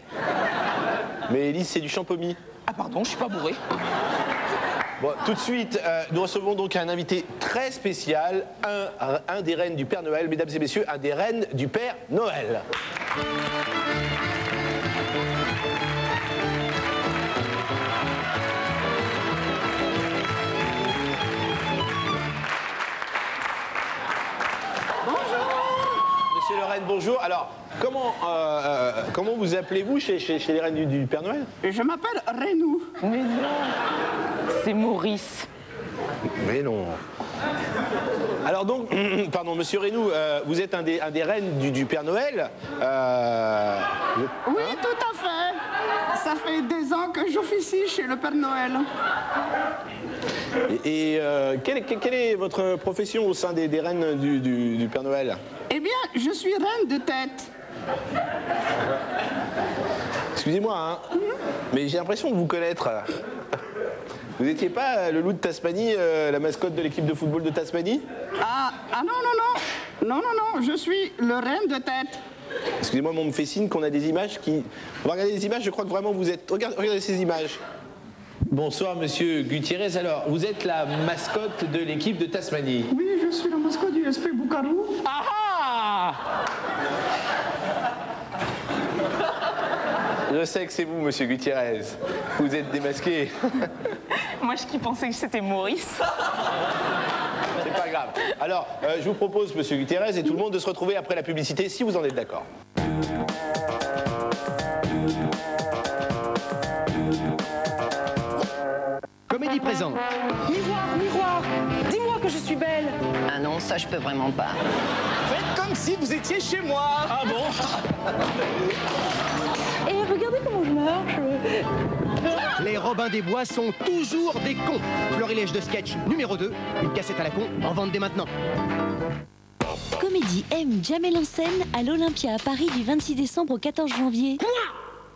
Speaker 1: Mais Élise, c'est du champomis.
Speaker 2: Ah pardon, je suis pas bourrée.
Speaker 1: Bon, tout de suite, nous recevons donc un invité très spécial, un des reines du Père Noël, mesdames et messieurs, un des reines du Père Noël. Monsieur le Reine, bonjour. Alors, comment vous appelez-vous chez les reines du Père Noël?
Speaker 7: Je m'appelle Renou.
Speaker 2: Mais non, c'est Maurice.
Speaker 1: Mais non. Alors donc, pardon, monsieur Renou, vous êtes un des reines du Père Noël.
Speaker 7: Oui, tout à fait. Ça fait 2 ans que j'officie chez le Père Noël.
Speaker 1: Et quelle est votre profession au sein des reines du Père Noël?
Speaker 7: Eh bien, je suis reine de tête.
Speaker 1: Excusez-moi, hein, mais j'ai l'impression de vous connaître. Vous n'étiez pas le loup de Tasmanie, la mascotte de l'équipe de football de Tasmanie?
Speaker 7: Ah non, je suis le reine de tête.
Speaker 1: Excusez-moi, mais on me fait signe qu'on a des images qui... On va regarder les images, je crois que vraiment vous êtes... Regardez ces images. Bonsoir, monsieur Gutiérrez. Alors, vous êtes la mascotte de l'équipe de Tasmanie?
Speaker 7: Oui, je suis la mascotte du SP Boukarou.
Speaker 2: Ah ah!
Speaker 1: Je sais que c'est vous, monsieur Gutiérrez. Vous êtes démasqué.
Speaker 2: Moi, je qui pensais que c'était Maurice.
Speaker 1: C'est pas grave. Alors, je vous propose, monsieur Gutiérrez, et tout le monde, de se retrouver après la publicité, si vous en êtes d'accord.
Speaker 19: Comédie présente.
Speaker 11: Miroir, miroir, dis-moi que je suis belle.
Speaker 18: Ah non, ça je peux vraiment pas.
Speaker 3: Faites comme si vous étiez chez moi. Ah bon?
Speaker 11: Et regardez comment je marche.
Speaker 19: Les Robins des Bois sont toujours des cons. Florilège de sketch numéro 2, une cassette à la con, en vente dès maintenant.
Speaker 20: Comédie M. Jamel en scène à l'Olympia à Paris du 26 décembre au 14 janvier.
Speaker 11: Quoi?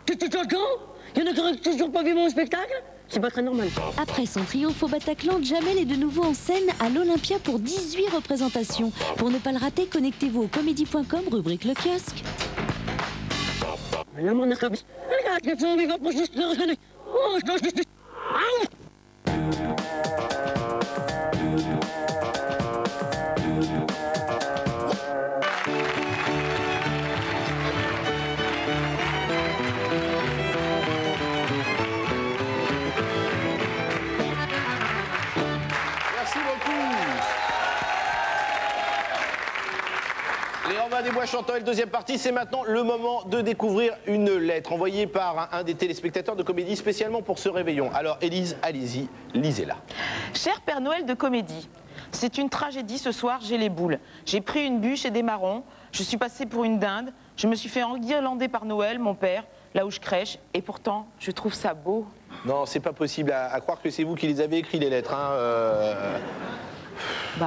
Speaker 11: T'étais quand? Il y en a qui n'ont toujours pas vu mon spectacle? C'est pas très normal.
Speaker 20: Après son triomphe au Bataclan, Jamel est de nouveau en scène à l'Olympia pour 18 représentations. Pour ne pas le rater, connectez-vous au comédie.com, rubrique Le Kiosque.
Speaker 1: Merci beaucoup. Les Robins des Bois chantant et deuxième partie, c'est maintenant le moment de découvrir une lettre envoyée par un des téléspectateurs de Comédie spécialement pour ce réveillon. Alors Élise, allez-y, lisez-la.
Speaker 2: Cher Père Noël de Comédie, c'est une tragédie ce soir, j'ai les boules. J'ai pris une bûche et des marrons, je suis passée pour une dinde, je me suis fait enguirlander par Noël, mon père, là où je crèche, et pourtant, je trouve ça beau.
Speaker 1: Non, c'est pas possible à croire que c'est vous qui les avez écrits, les lettres. Hein,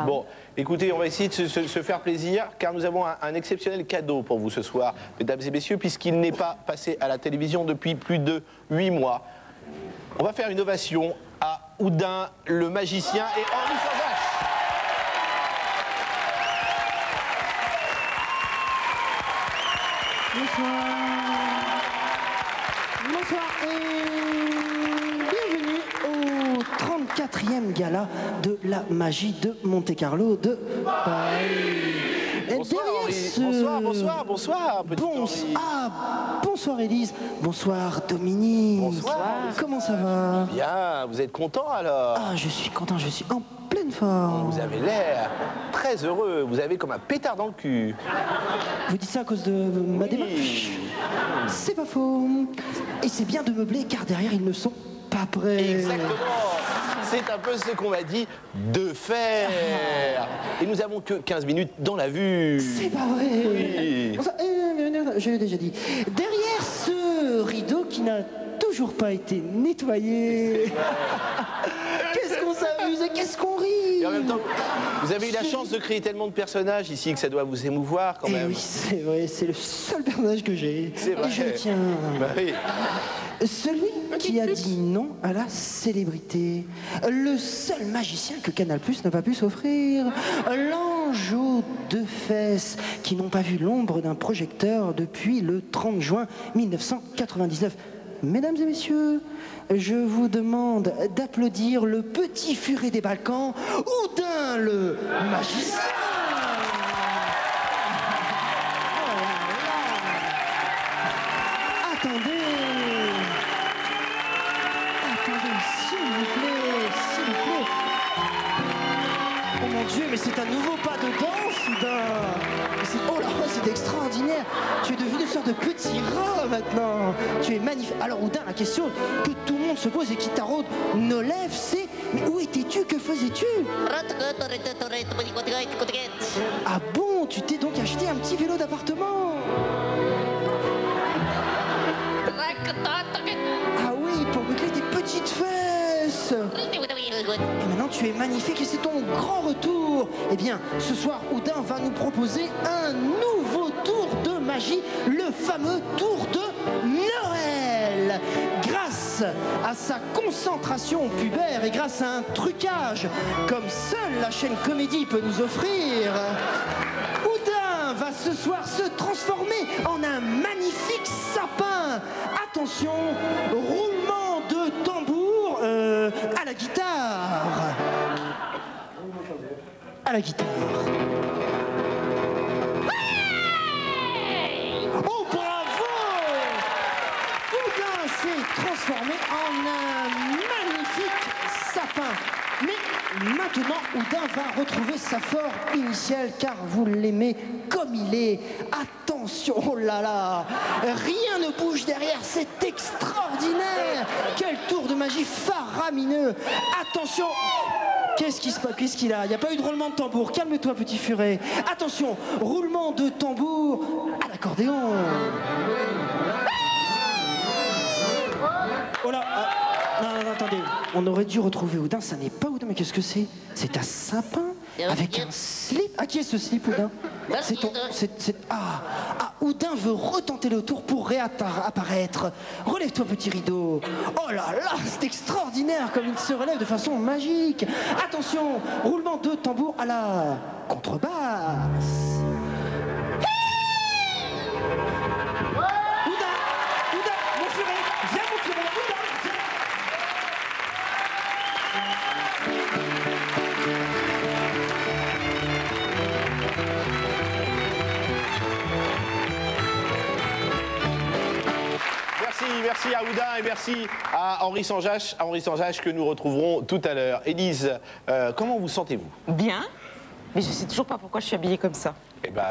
Speaker 1: Bon, écoutez, on va essayer de se faire plaisir, car nous avons un exceptionnel cadeau pour vous ce soir, mesdames et messieurs, puisqu'il n'est pas passé à la télévision depuis plus de 8 mois. On va faire une ovation à Oudin, le magicien, et Henri Sauvage.
Speaker 15: Bonsoir. Bonsoir.
Speaker 21: 4e gala de la magie de Monte-Carlo de Paris.
Speaker 1: Bonsoir Henri. Bonsoir.
Speaker 21: Bonsoir Élise. Bonsoir Dominique.
Speaker 1: Bonsoir.
Speaker 21: Comment ça va?
Speaker 1: Bien, vous êtes content alors?
Speaker 21: Ah, je suis content, je suis en pleine forme.
Speaker 1: Vous avez l'air très heureux, vous avez comme un pétard dans le cul.
Speaker 21: Vous dites ça à cause de ma démarche? C'est pas faux. Et c'est bien de meubler car derrière ils ne sont pas prêts.
Speaker 1: Exactement. C'est un peu ce qu'on m'a dit de faire. Et nous avons que 15 minutes dans la vue.
Speaker 21: C'est pas vrai.
Speaker 1: Oui.
Speaker 21: Je l'ai déjà dit. Derrière ce rideau qui n'a toujours pas été nettoyé. Qu'est-ce qu'on s'amuse et qu'est-ce qu'on rit.
Speaker 1: Et en même temps, vous avez eu la chance de créer tellement de personnages ici que ça doit vous émouvoir quand même.
Speaker 21: Oui, c'est vrai, c'est le seul personnage que j'ai.
Speaker 1: C'est vrai.
Speaker 21: Et je le tiens.
Speaker 1: Bah oui.
Speaker 21: Celui qui a dit non à la célébrité. Le seul magicien que Canal+ n'a pas pu s'offrir. L'ange aux 2 fesses qui n'ont pas vu l'ombre d'un projecteur depuis le 30 juin 1999. Mesdames et messieurs, je vous demande d'applaudir le petit furet des Balkans, Houdin le magicien. Attendez, s'il vous plaît. Oh mon Dieu, mais c'est un nouveau pas de danse, Houdin. Oh là, c'est extraordinaire. Tu es devenu une sorte de petit rat maintenant. Tu es magnifique. Alors Houdin, la question que tout le monde se pose et qui taraude nos lèvres, c'est mais où étais-tu? Que faisais-tu? Ah bon, tu t'es donc acheté un petit vélo d'appartement? Ah oui, pour boucler tes petites fesses. Et maintenant tu es magnifique et c'est ton grand retour. Eh bien, ce soir, Houdin va nous proposer un nouveau tour de magie, le fameux tour de Noël. Grâce à sa concentration pubère et grâce à un trucage comme seule la chaîne Comédie peut nous offrir, Houdin va ce soir se transformer en un magnifique sapin. Attention, roulement de tambour à la guitare. À la guitare. Oh bravo! Houdin s'est transformé en un magnifique sapin. Mais maintenant, Houdin va retrouver sa forme initiale car vous l'aimez comme il est. Attention, oh là là, rien ne bouge derrière, c'est extraordinaire. Quel tour de magie faramineux. Attention. Qu'est-ce qui se passe? Qu'est-ce qu'il a? Il n'y a pas eu de roulement de tambour. Calme-toi, petit furet. Attention, roulement de tambour à l'accordéon. Oh là, non, attendez. On aurait dû retrouver Houdin. Ça n'est pas Houdin, mais qu'est-ce que c'est? C'est un sapin avec un slip. Ah, qui est ce slip, Houdin? C'est ton... Houdin veut retenter le tour pour réapparaître. Relève-toi, petit rideau. Oh là là, c'est extraordinaire comme il se relève de façon magique. Attention, roulement de tambour à la contrebasse. Houdin, mon furet, viens mon furet, Houdin, viens.
Speaker 1: Merci à Houdin et merci à Henri Sanjache que nous retrouverons tout à l'heure. Élise, comment vous sentez-vous?
Speaker 2: Bien, mais je sais toujours pas pourquoi je suis habillée comme ça.
Speaker 1: Eh ben,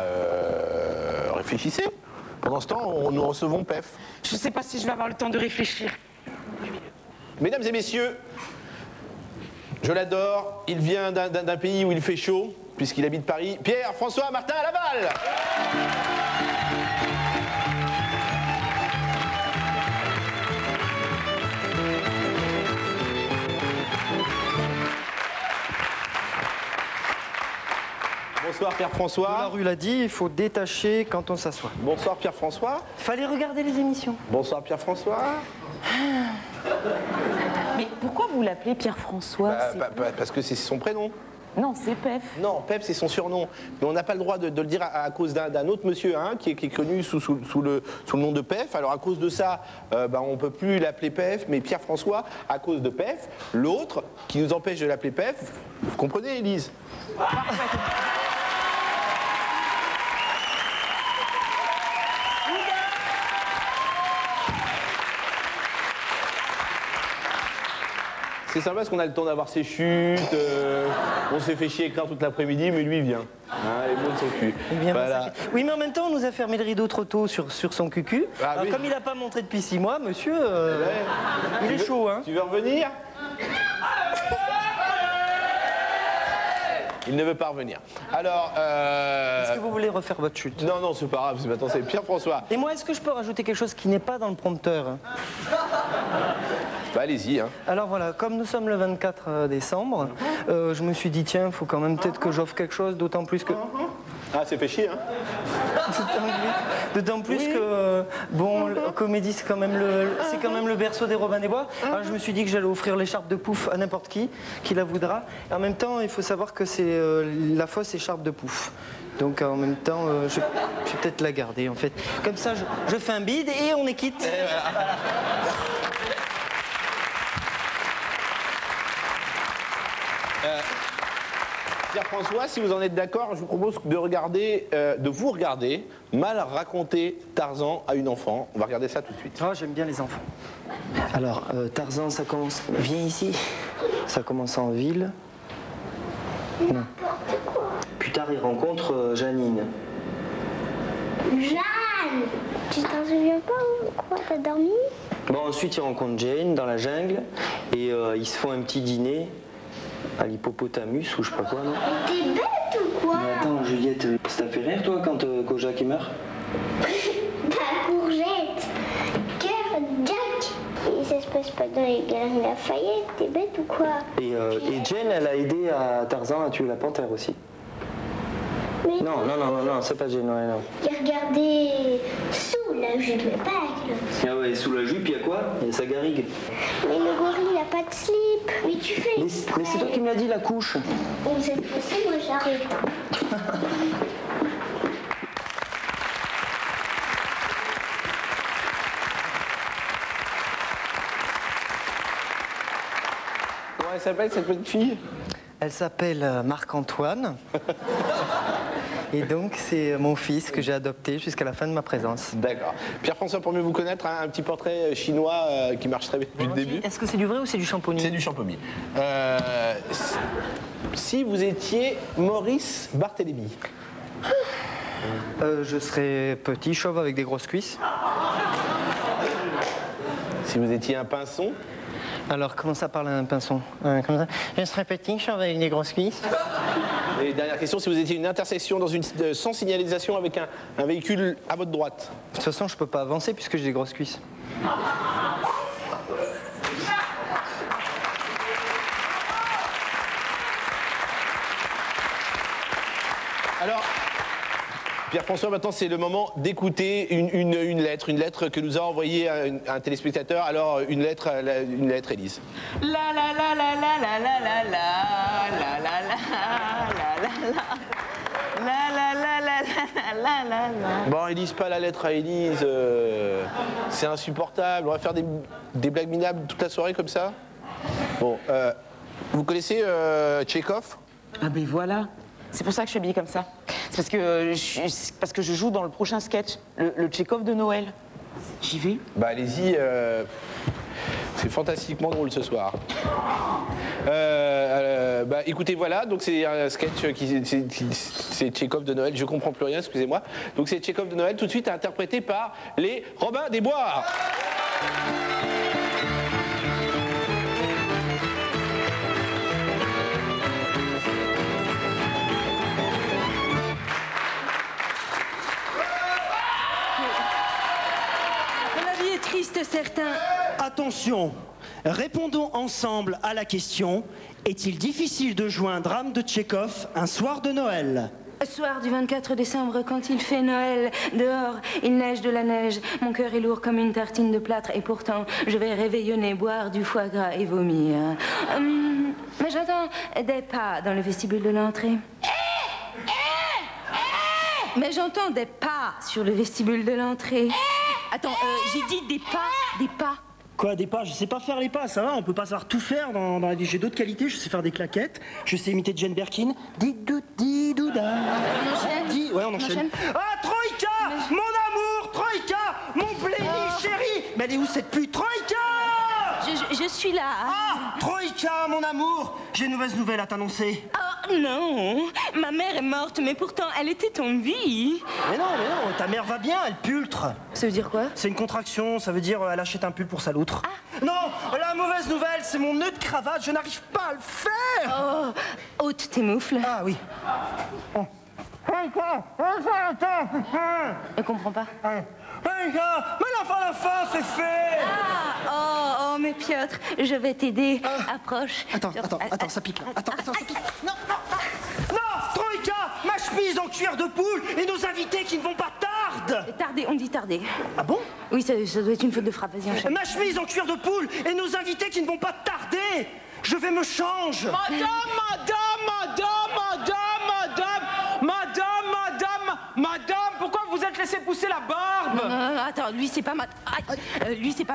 Speaker 1: réfléchissez. Pendant ce temps, nous recevons PEF.
Speaker 2: Je sais pas si je vais avoir le temps de réfléchir.
Speaker 1: Mesdames et messieurs, je l'adore. Il vient d'un pays où il fait chaud, puisqu'il habite Paris. Pierre-François Martin Laval. Bonsoir Pierre-François.
Speaker 5: La rue l'a dit, il faut détacher quand on s'assoit.
Speaker 1: Bonsoir Pierre-François.
Speaker 5: Fallait regarder les émissions.
Speaker 1: Bonsoir Pierre-François.
Speaker 2: Mais pourquoi vous l'appelez Pierre-François?
Speaker 1: Parce que c'est son prénom.
Speaker 2: Non, c'est Pef.
Speaker 1: Non, Pef, c'est son surnom. Mais on n'a pas le droit de le dire à cause d'un autre monsieur hein, qui est connu sous le nom de Pef. Alors à cause de ça, on ne peut plus l'appeler Pef, mais Pierre-François, à cause de Pef, l'autre qui nous empêche de l'appeler Pef, vous comprenez, Élise? C'est sympa parce qu'on a le temps d'avoir ses chutes, on s'est fait chier écrire toute l'après-midi, mais lui il vient. Hein, les mots de son cul.
Speaker 5: Voilà. Oui, mais en même temps, on nous a fermé le rideau trop tôt sur son cucu.
Speaker 1: Ah,
Speaker 5: alors,
Speaker 1: oui.
Speaker 5: comme il n'a pas montré depuis 6 mois, monsieur, il est chaud. Hein.
Speaker 1: Tu veux revenir? Il ne veut pas revenir. Alors,
Speaker 5: est-ce que vous voulez refaire votre chute?
Speaker 1: Non, non, c'est pas grave, maintenant c'est Pierre-François.
Speaker 5: Et moi, est-ce que je peux rajouter quelque chose qui n'est pas dans le prompteur?
Speaker 1: Bah allez-y. Hein.
Speaker 5: Alors voilà, comme nous sommes le 24 décembre, je me suis dit, tiens, il faut quand même peut-être que j'offre quelque chose, d'autant plus que...
Speaker 1: Ah, c'est fait chier, hein.
Speaker 5: D'autant plus que, bon, la comédie, c'est quand même le berceau des Robins des Bois. Alors je me suis dit que j'allais offrir l'écharpe de Pouf à n'importe qui la voudra. Et en même temps, il faut savoir que c'est la fausse écharpe de Pouf. Donc en même temps, je vais peut-être la garder, en fait. Comme ça, je fais un bide et on est quitte.
Speaker 1: Pierre-François, si vous en êtes d'accord, je vous propose de vous regarder mal raconter Tarzan à une enfant. On va regarder ça tout de suite.
Speaker 5: Ah, j'aime bien les enfants. Alors, Tarzan, ça commence... Viens ici. Ça commence en ville. Non. Plus tard, il rencontre Janine.
Speaker 4: Jeanne! Tu t'en souviens pas ou quoi? T'as dormi?
Speaker 5: Bon, ensuite, il rencontre Jane dans la jungle et ils se font un petit dîner à l'hippopotamus ou je sais pas quoi, non?
Speaker 4: T'es bête ou quoi?
Speaker 5: Mais attends, Juliette, ça t'a fait rire, toi, quand Kojak il meurt?
Speaker 4: Pas courgette! Cœur, Jack! Et ça se passe pas dans les galeries Lafayette, t'es bête ou quoi?
Speaker 5: Et Jane, elle a aidé à Tarzan à tuer la panthère aussi.
Speaker 4: Mais
Speaker 5: non, c'est pas Jane, ouais, non.
Speaker 4: Il a regardé sous la jupe, mais pas avec le...
Speaker 5: Ah ouais, sous la jupe, il y a quoi? Il y a sa garrigue.
Speaker 4: Mais le gorille, il a pas de slip. Mais tu fais...
Speaker 5: Mais c'est toi qui me l'as dit, la couche.
Speaker 4: Bon, cette fois-ci, moi, j'arrête.
Speaker 1: Comment elle s'appelle, cette petite fille?
Speaker 5: Elle s'appelle Marc-Antoine. Et donc, c'est mon fils que j'ai adopté jusqu'à la fin de ma présence.
Speaker 1: D'accord. Pierre-François, pour mieux vous connaître, un petit portrait chinois qui marche très bien depuis le début.
Speaker 5: Est-ce que c'est du vrai ou c'est du champomis?
Speaker 1: C'est du champomis. Si vous étiez Maurice Barthélémy?
Speaker 5: Je serais petit, chauve avec des grosses cuisses.
Speaker 1: Si vous étiez un pinson?
Speaker 5: Alors, comment ça parle un pinson? Comme ça. Je serais petit, chauve avec des grosses cuisses.
Speaker 1: Et dernière question, si vous étiez une intersection sans signalisation avec un véhicule à votre droite?
Speaker 5: De toute façon, je peux pas avancer puisque j'ai des grosses cuisses.
Speaker 1: Alors, Pierre-François, maintenant c'est le moment d'écouter une lettre que nous a envoyée un téléspectateur. Alors, une lettre, Élise.
Speaker 2: La la la la la la la la la la la la.
Speaker 1: Bon, Élise, pas la lettre à Élise. C'est insupportable. On va faire des blagues minables toute la soirée comme ça. Bon, vous connaissez Tchekhov?
Speaker 2: Ah ben voilà. C'est pour ça que je suis habillée comme ça. C'est parce que je joue dans le prochain sketch, le Tchekhov de Noël. J'y vais.
Speaker 1: Bah allez-y. C'est fantastiquement drôle ce soir. Bah écoutez, voilà, donc c'est un sketch c'est Tchekhov de Noël, je comprends plus rien, excusez-moi. Donc c'est Tchekhov de Noël, tout de suite interprété par les Robins des Bois.
Speaker 21: La vie est triste, certains. Attention, répondons ensemble à la question: est-il difficile de jouer un drame de Tchekhov un soir de Noël?
Speaker 11: Soir du 24 décembre, quand il fait Noël, dehors, il neige de la neige. Mon cœur est lourd comme une tartine de plâtre et pourtant, je vais réveillonner, boire du foie gras et vomir. Mais j'entends des pas dans le vestibule de l'entrée. Mais j'entends des pas sur le vestibule de l'entrée. Attends, j'ai dit des pas.
Speaker 13: Quoi, des pas? Je sais pas faire les pas, ça va, on peut pas savoir tout faire dans la vie. J'ai d'autres qualités, je sais faire des claquettes, je sais imiter Jane Birkin. Di-dou-di-dou-da.
Speaker 11: On enchaîne.
Speaker 13: Ouais, on enchaîne. Ah, Troïka! Mon amour, Troïka! Mon bléni chéri! Mais elle est où cette pute? Troïka!
Speaker 11: Je suis là.
Speaker 13: Ah, Troïka, mon amour! J'ai une mauvaise nouvelle à t'annoncer.
Speaker 11: Oh non, ma mère est morte, mais pourtant elle était en vie.
Speaker 13: Mais non, ta mère va bien, elle pultre.
Speaker 11: Ça veut dire quoi?
Speaker 13: C'est une contraction, ça veut dire elle achète un pull pour sa loutre. Non, la mauvaise nouvelle, c'est mon nœud de cravate, je n'arrive pas à le faire.
Speaker 11: Oh, ôte tes moufles.
Speaker 13: Ah oui.
Speaker 11: Je comprends pas.
Speaker 13: Mais la fin, c'est fait.
Speaker 11: Oh, mais Piotr, je vais t'aider. Approche.
Speaker 13: Attends, ça pique là. Attends, ça pique. Non, Troïka, ma chemise en cuir de poule et nos invités qui ne vont pas tarder.
Speaker 11: Tarder, on dit tarder.
Speaker 13: Ah bon?
Speaker 11: Oui, ça doit être une faute de frappe, vas-y, enchaîne.
Speaker 13: Ma chemise en cuir de poule et nos invités qui ne vont pas tarder. Je vais me changer.
Speaker 3: Madame, pourquoi vous êtes laissé pousser la barbe?
Speaker 11: Attends, lui c'est pas lui c'est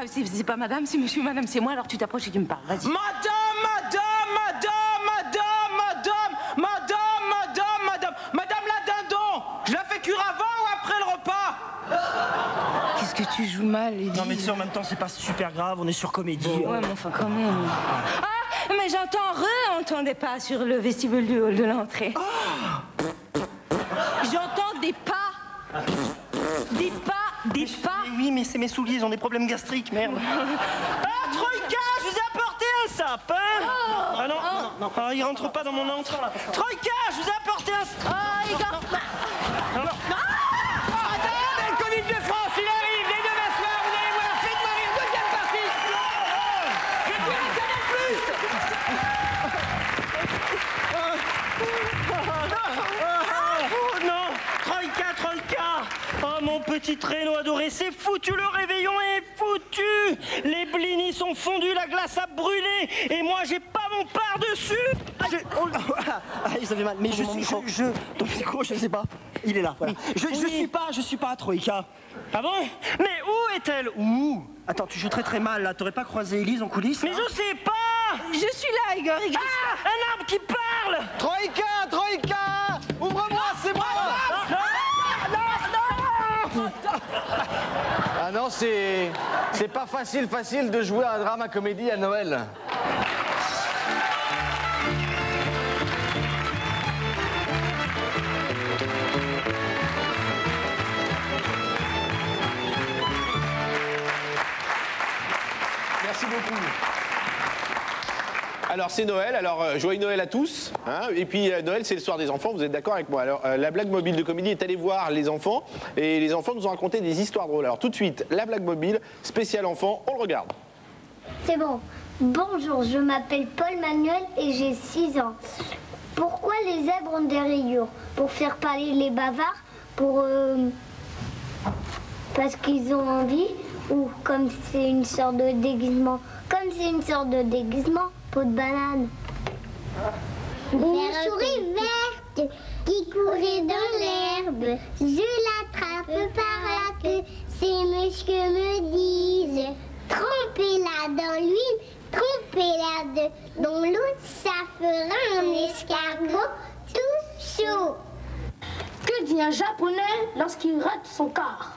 Speaker 11: pas madame, c'est monsieur, madame, c'est moi, alors tu t'approches et tu me parles, vas-y.
Speaker 3: Madame, la dindon, je la fais cuire avant ou après le repas?
Speaker 11: Qu'est-ce que tu joues mal, Eddie?
Speaker 13: Non mais tu sais, en même temps c'est pas super grave, on est sur comédie.
Speaker 11: Ouais, mais enfin quand même. Ah, mais j'entends pas sur le vestibule du hall de l'entrée. J'entends des pas. Des pas.
Speaker 13: Oui, mais c'est mes souliers, ils ont des problèmes gastriques, merde. Ah, Troïka, je vous ai apporté un sapin. Ah non, il rentre pas dans mon antre. Troïka, je vous ai apporté un...
Speaker 3: Le Covid de France, il arrive, les demain soir, vous allez voir, faites-moi une deuxième partie. Et puis un
Speaker 13: Oh non, Troïka. Oh mon petit traîneau adoré, c'est foutu, le réveillon est foutu. Les blinis sont fondus, la glace a brûlé et moi j'ai pas mon par-dessus. Ça fait mal, mais ton micro, je sais pas. Il est là, voilà. Je suis pas à Troïka. Ah bon? Mais où est-elle? Où? Attends, tu joues très mal là, t'aurais pas croisé Élise en coulisses? Mais je sais pas.
Speaker 11: Je suis là, Igor.
Speaker 13: Ah, un arbre qui parle.
Speaker 12: Troïka, ouvre-moi, c'est moi. Ah non, c'est pas facile de jouer un drame à comédie à Noël.
Speaker 1: Merci beaucoup. Alors c'est Noël, alors joyeux Noël à tous, hein, et puis Noël c'est le soir des enfants, vous êtes d'accord avec moi? Alors la blague mobile de comédie est allée voir les enfants, et les enfants nous ont raconté des histoires drôles. Alors tout de suite, la blague mobile, spécial enfant, on le regarde.
Speaker 4: C'est bon. Bonjour, je m'appelle Paul Manuel et j'ai 6 ans. Pourquoi les zèbres ont des rayures? Pour faire parler les bavards? Parce qu'ils ont envie? Ou comme c'est une sorte de déguisement? Comme c'est une sorte de déguisement, peau de banane. Une souris verte qui courait dans l'herbe. Je l'attrape par la queue, ces muscles me disent: trempez-la dans l'huile, trempez-la dans l'eau, ça fera un escargot tout chaud.
Speaker 14: Que dit un japonais lorsqu'il rate son quart?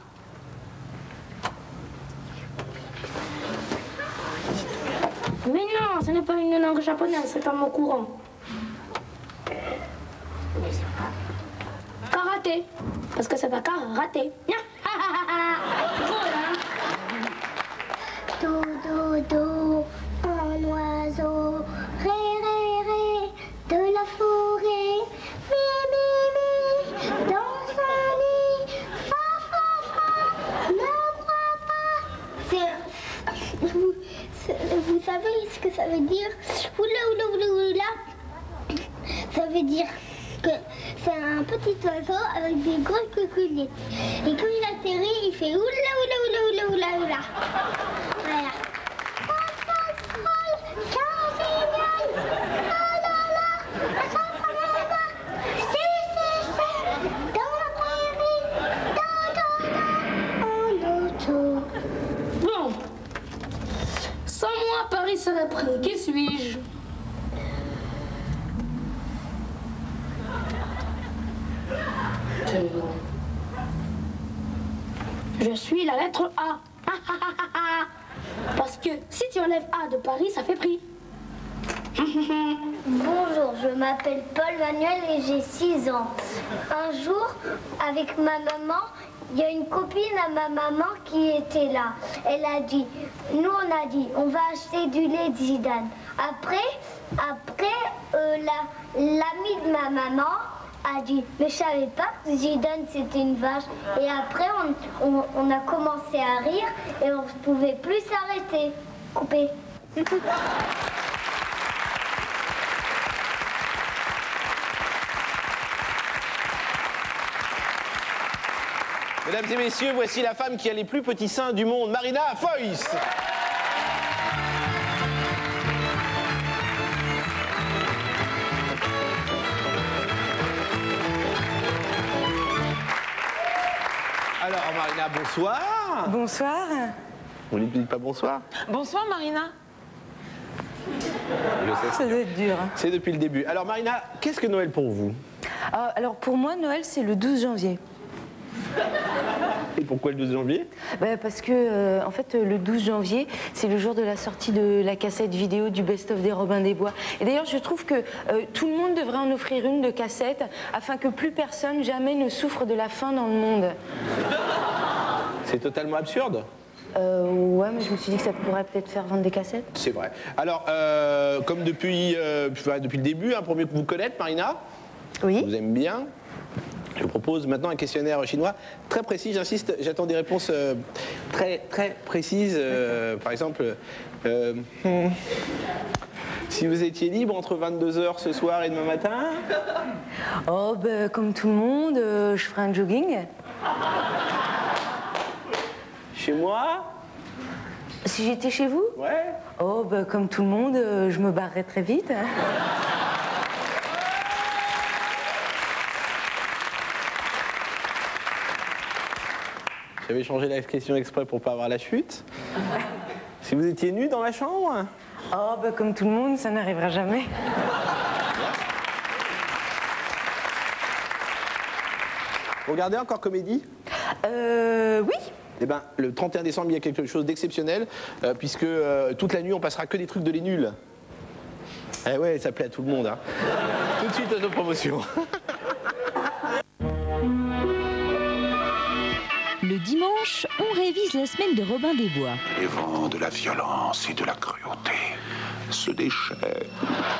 Speaker 14: Mais non, ce n'est pas une langue japonaise, c'est un mot courant. Karaté, parce que c'est un karaté.
Speaker 4: Do, do, do, un oiseau, ré, ré, ré, de la forêt, mi, dans son lit, fa, ne crois pas. Vous savez ce que ça veut dire? Oula, ça veut dire que c'est un petit oiseau avec des grosses cuculettes. Et quand il atterrit, il fait oula oula oula oula oula oula. Voilà.
Speaker 14: Bon. Sans moi, Paris serait pris. Qui suis-je? Je suis la lettre A. Parce que si tu enlèves A de Paris, ça fait prix.
Speaker 4: Bonjour, je m'appelle Paul Manuel et j'ai 6 ans. Un jour, avec ma maman, il y a une copine à ma maman qui était là. Elle a dit, nous on a dit, on va acheter du lait de Zidane. Après, l'ami de ma maman a dit, mais je savais pas que Zidane c'était une vache. Et après, on a commencé à rire et on ne pouvait plus s'arrêter. Coupé.
Speaker 1: Mesdames et messieurs, voici la femme qui a les plus petits seins du monde, Marina Foïs. Alors Marina, bonsoir.
Speaker 11: Bonsoir.
Speaker 1: Vous ne dites pas bonsoir?
Speaker 2: Bonsoir Marina.
Speaker 11: Ça doit être dur. Hein.
Speaker 1: C'est depuis le début. Alors Marina, qu'est-ce que Noël pour vous?
Speaker 11: Alors pour moi, Noël, c'est le 12 janvier.
Speaker 1: Et pourquoi le 12 janvier?
Speaker 11: Parce que, en fait, le 12 janvier, c'est le jour de la sortie de la cassette vidéo du best-of des Robins des Bois. Et d'ailleurs, je trouve que tout le monde devrait en offrir une de cassette afin que plus personne jamais ne souffre de la faim dans le monde.
Speaker 1: C'est totalement absurde.
Speaker 11: Ouais, mais je me suis dit que ça pourrait peut-être faire vendre des cassettes.
Speaker 1: C'est vrai. Alors, comme depuis le début, pour mieux vous connaître, Marina,
Speaker 11: oui.
Speaker 1: Je vous aime bien. Je vous propose maintenant un questionnaire chinois très précis, j'insiste, j'attends des réponses très précises. Par exemple, si vous étiez libre entre 22h ce soir et demain matin?
Speaker 11: Oh, comme tout le monde, je ferai un jogging.
Speaker 1: Chez moi?
Speaker 11: Si j'étais chez vous?
Speaker 1: Ouais.
Speaker 11: Oh, comme tout le monde, je me barrerais très vite.
Speaker 1: J'avais changé la question exprès pour pas avoir la chute. Si vous étiez nu dans la chambre?
Speaker 11: Oh, comme tout le monde, ça n'arrivera jamais.
Speaker 1: Vous regardez encore Comédie?
Speaker 11: Oui.
Speaker 1: Eh ben, le 31 décembre, il y a quelque chose d'exceptionnel, puisque toute la nuit, on passera que des trucs de les nuls. Eh ouais, ça plaît à tout le monde. Hein. Tout de suite, autopromotion.
Speaker 20: Le dimanche, on révise la semaine de Robin des Bois.
Speaker 6: Les vents de la violence et de la cruauté se déchaînent.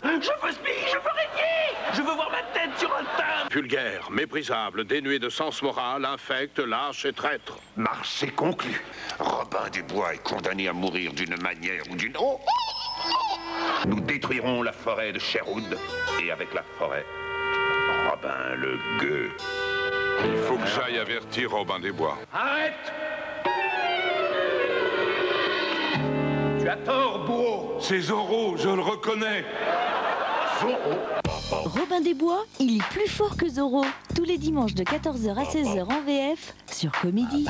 Speaker 3: Je veux spi, je veux régner, je veux voir ma tête sur un timbre.
Speaker 6: Vulgaire, méprisable, dénué de sens moral, infect, lâche et traître. Marche est conclu. Robin des Bois est condamné à mourir d'une manière ou d'une autre. Nous détruirons la forêt de Sherwood et avec la forêt, Robin le gueux.
Speaker 22: Il faut que j'aille avertir Robin des Bois.
Speaker 3: Arrête! Tu as tort, bourreau!
Speaker 22: C'est Zorro, je le reconnais.
Speaker 3: Zorro?
Speaker 20: Robin des Bois, il est plus fort que Zorro. Tous les dimanches de 14h à 16h en VF sur Comédie.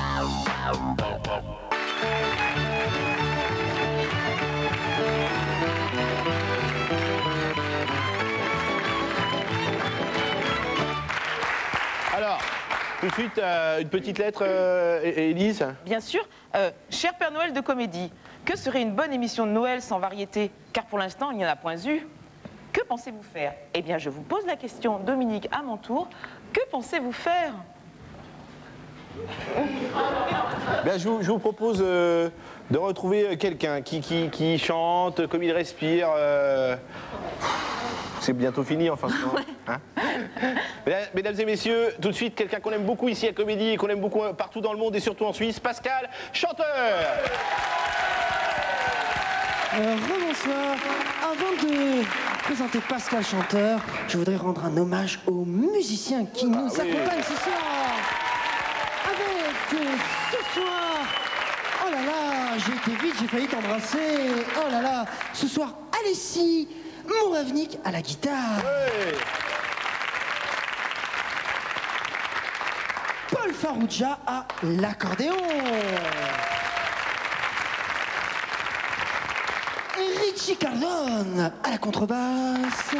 Speaker 1: Alors, tout de suite, une petite lettre, Élise.
Speaker 2: Bien sûr. Cher Père Noël de Comédie, que serait une bonne émission de Noël sans variété? Car pour l'instant, il n'y en a point eu. Que pensez-vous faire? Eh bien, je vous pose la question, Dominique, à mon tour. Que pensez-vous faire?
Speaker 1: Bien, je vous propose de retrouver quelqu'un qui chante comme il respire. C'est bientôt fini, enfin. Hein? Mesdames et messieurs, tout de suite, quelqu'un qu'on aime beaucoup ici à Comédie et qu'on aime beaucoup partout dans le monde et surtout en Suisse, Pascal, chanteur.
Speaker 21: Rebonsoir. présenter Pascal Chanteur, je voudrais rendre un hommage aux musiciens qui nous accompagnent ce soir. Avec ce soir, oh là là, j'ai été vite, j'ai failli t'embrasser. Oh là là, ce soir, Alessi Mouravnik à la guitare. Paul Farrugia à l'accordéon. Richie Cardone à la contrebasse.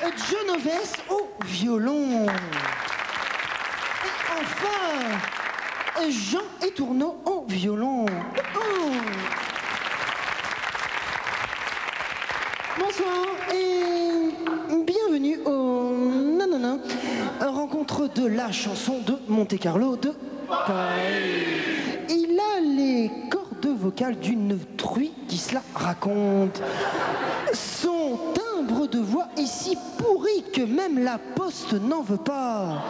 Speaker 21: Genoves au violon. Et enfin, Jean Etourneau au violon. Bonsoir et bienvenue au Nanana, rencontre de la chanson de Monte Carlo de Paris. Il a les cordes vocales d'une truie qui se la raconte. Son timbre de voix est si pourri que même la poste n'en veut pas.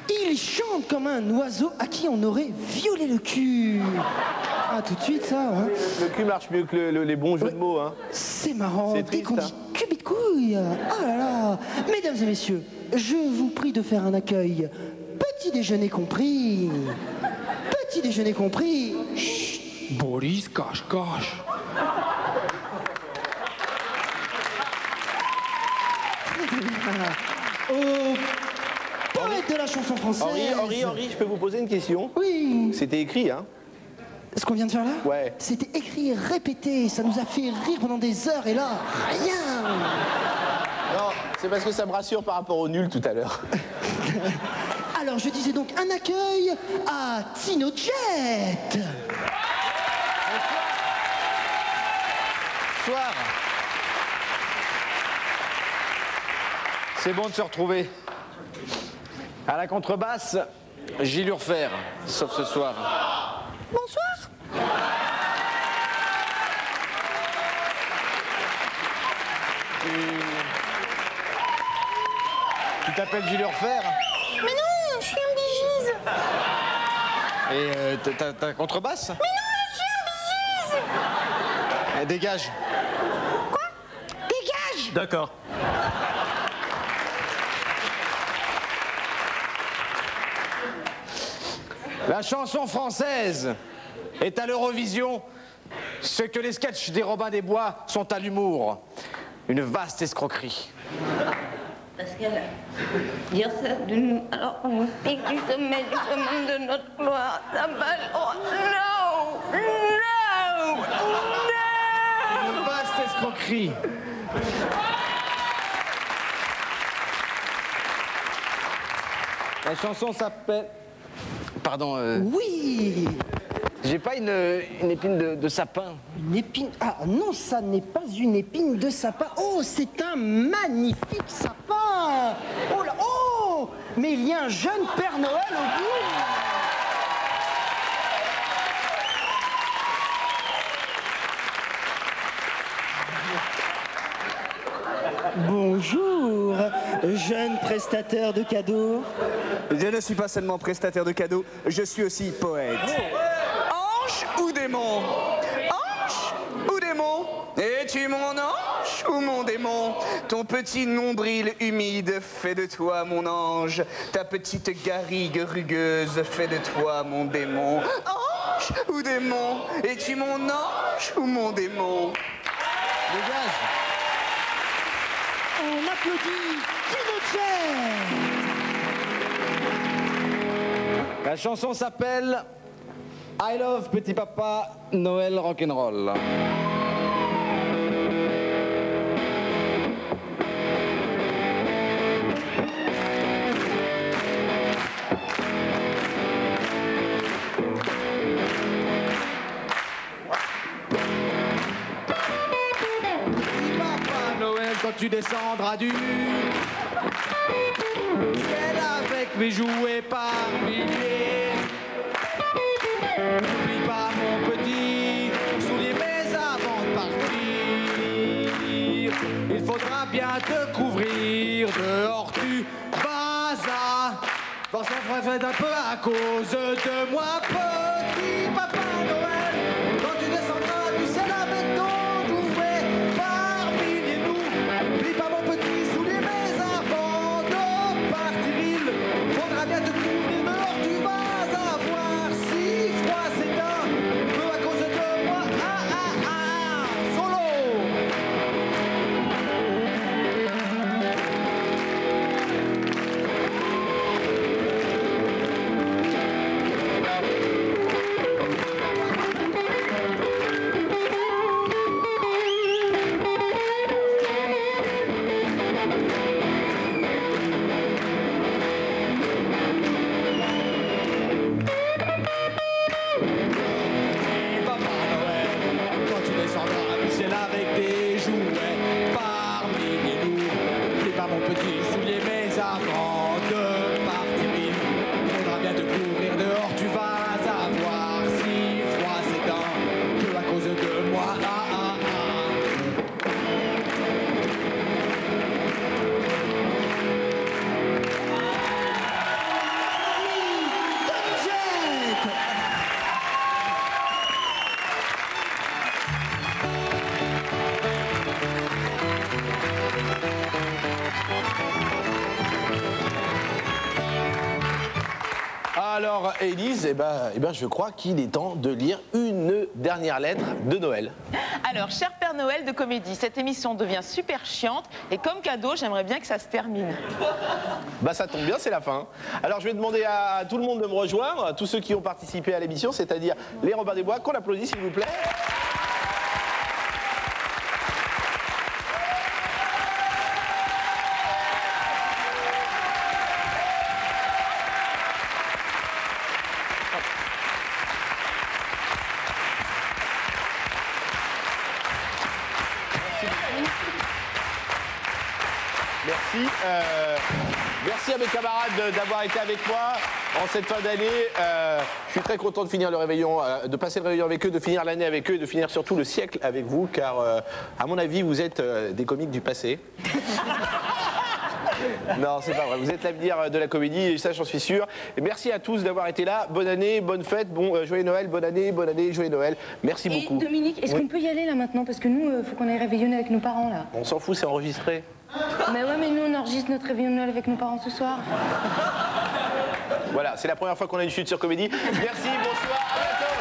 Speaker 21: Il chante comme un oiseau à qui on aurait violé le cul. Ah, tout de suite, ça, hein.
Speaker 1: Le cul marche mieux que les bons jeux de mots, hein.
Speaker 21: C'est marrant,
Speaker 1: C'est
Speaker 21: dès
Speaker 1: triste,
Speaker 21: qu'on dit cul de couille. Ah là là. Mesdames et messieurs, je vous prie de faire un accueil. Petit déjeuner compris. Petit déjeuner compris. Chut.
Speaker 17: Boris Cache-Cache.
Speaker 21: Au poète de la chanson française.
Speaker 1: Henri, je peux vous poser une question?
Speaker 21: Oui.
Speaker 1: C'était écrit, hein?
Speaker 21: Ce qu'on vient de faire là?
Speaker 1: Ouais.
Speaker 21: C'était écrit et répété, ça nous a fait rire pendant des heures et là, rien.
Speaker 1: Non, c'est parce que ça me rassure par rapport au nul tout à l'heure.
Speaker 21: Alors je disais donc un accueil à Tino Jet.
Speaker 12: Bonsoir. C'est bon de se retrouver. À la contrebasse, Gilles Urfer, sauf ce soir.
Speaker 21: Bonsoir.
Speaker 12: Tu t'appelles Gilles Urfer?
Speaker 14: Mais non, je suis un bigise.
Speaker 12: Et ta contrebasse?
Speaker 14: Mais non, je suis un bigise.
Speaker 12: Eh, dégage.
Speaker 14: Quoi? Dégage.
Speaker 12: D'accord. La chanson française est à l'Eurovision ce que les sketchs des Robins des Bois sont à l'humour. Une vaste escroquerie.
Speaker 11: Pascal, dire ça de nous alors qu'on pique du sommet du sommet de notre gloire, ça va. Oh non! Non! Non!
Speaker 12: Une vaste escroquerie. La chanson s'appelle... Pardon.
Speaker 21: Oui.
Speaker 12: J'ai pas une épine de sapin.
Speaker 21: Une épine. Ah non, ça n'est pas une épine de sapin. Oh, c'est un magnifique sapin. Oh là, oh. Mais il y a un jeune Père Noël au bout. Bonjour, jeune prestataire de cadeaux.
Speaker 8: Je ne suis pas seulement prestataire de cadeaux, je suis aussi poète. Ange ou démon? Ange ou démon? Es-tu mon ange ou mon démon? Ton petit nombril humide fait de toi mon ange. Ta petite garrigue rugueuse fait de toi mon démon. Ange ou démon? Es-tu mon ange ou mon démon?
Speaker 12: Dégage.
Speaker 21: On applaudit Tino Jet.
Speaker 12: La chanson s'appelle I Love Petit Papa Noël Rock'n'Roll. Noël, quand tu descendras du ciel avec mes jouets par milliers. N'oublie pas mon petit soulier, mais avant de partir, il faudra bien te couvrir. Dehors tu vas à... Bon, ça ferait un peu à cause de moi, petit.
Speaker 15: voici Papa Noël. Quand tu descendras du ciel avec ton jouet, par milliers nous, n'oublie pas mon petit soulier, mais avant de partir, il faudra bien te couvrir dehors. Tu vas avoir si froid s'éteint, peu à cause de moi. Solo. Quand tu descendras du ciel avec des jouets, par milliers nous, n'oublie pas mon petit soulier, mais avant de partir, il faudra bien te couvrir dehors. Tu vas avoir si froid s'éteint, peu à cause de moi.
Speaker 1: Alors, Élise, eh ben, je crois qu'il est temps de lire une dernière lettre de Noël.
Speaker 2: Alors, cher Père Noël de Comédie, cette émission devient super chiante et comme cadeau, j'aimerais bien que ça se termine.
Speaker 1: Bah ça tombe bien, c'est la fin. Alors je vais demander à tout le monde de me rejoindre, à tous ceux qui ont participé à l'émission, c'est-à-dire les Robins des Bois, qu'on applaudit s'il vous plaît. Merci. Merci à mes camarades d'avoir été avec moi en cette fin d'année. Je suis très content de finir le réveillon, de passer le réveillon avec eux, de finir l'année avec eux et de finir surtout le siècle avec vous, car à mon avis, vous êtes des comiques du passé. Non, c'est pas vrai. Vous êtes l'avenir de la comédie et ça, j'en suis sûr. Et merci à tous d'avoir été là. Bonne année, bonne fête, joyeux Noël, bonne année, joyeux Noël. Merci beaucoup.
Speaker 11: Dominique, est-ce qu'on peut y aller là maintenant? Parce que nous, faut qu'on aille réveillonner avec nos parents là.
Speaker 1: On s'en fout, c'est enregistré.
Speaker 11: Mais ouais, mais nous, on enregistre notre réveillon de Noël avec nos parents ce soir.
Speaker 1: Voilà, c'est la première fois qu'on a une chute sur Comédie. Merci, bonsoir, à bientôt.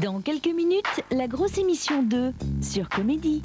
Speaker 20: Dans quelques minutes, la grosse émission 2 sur Comédie.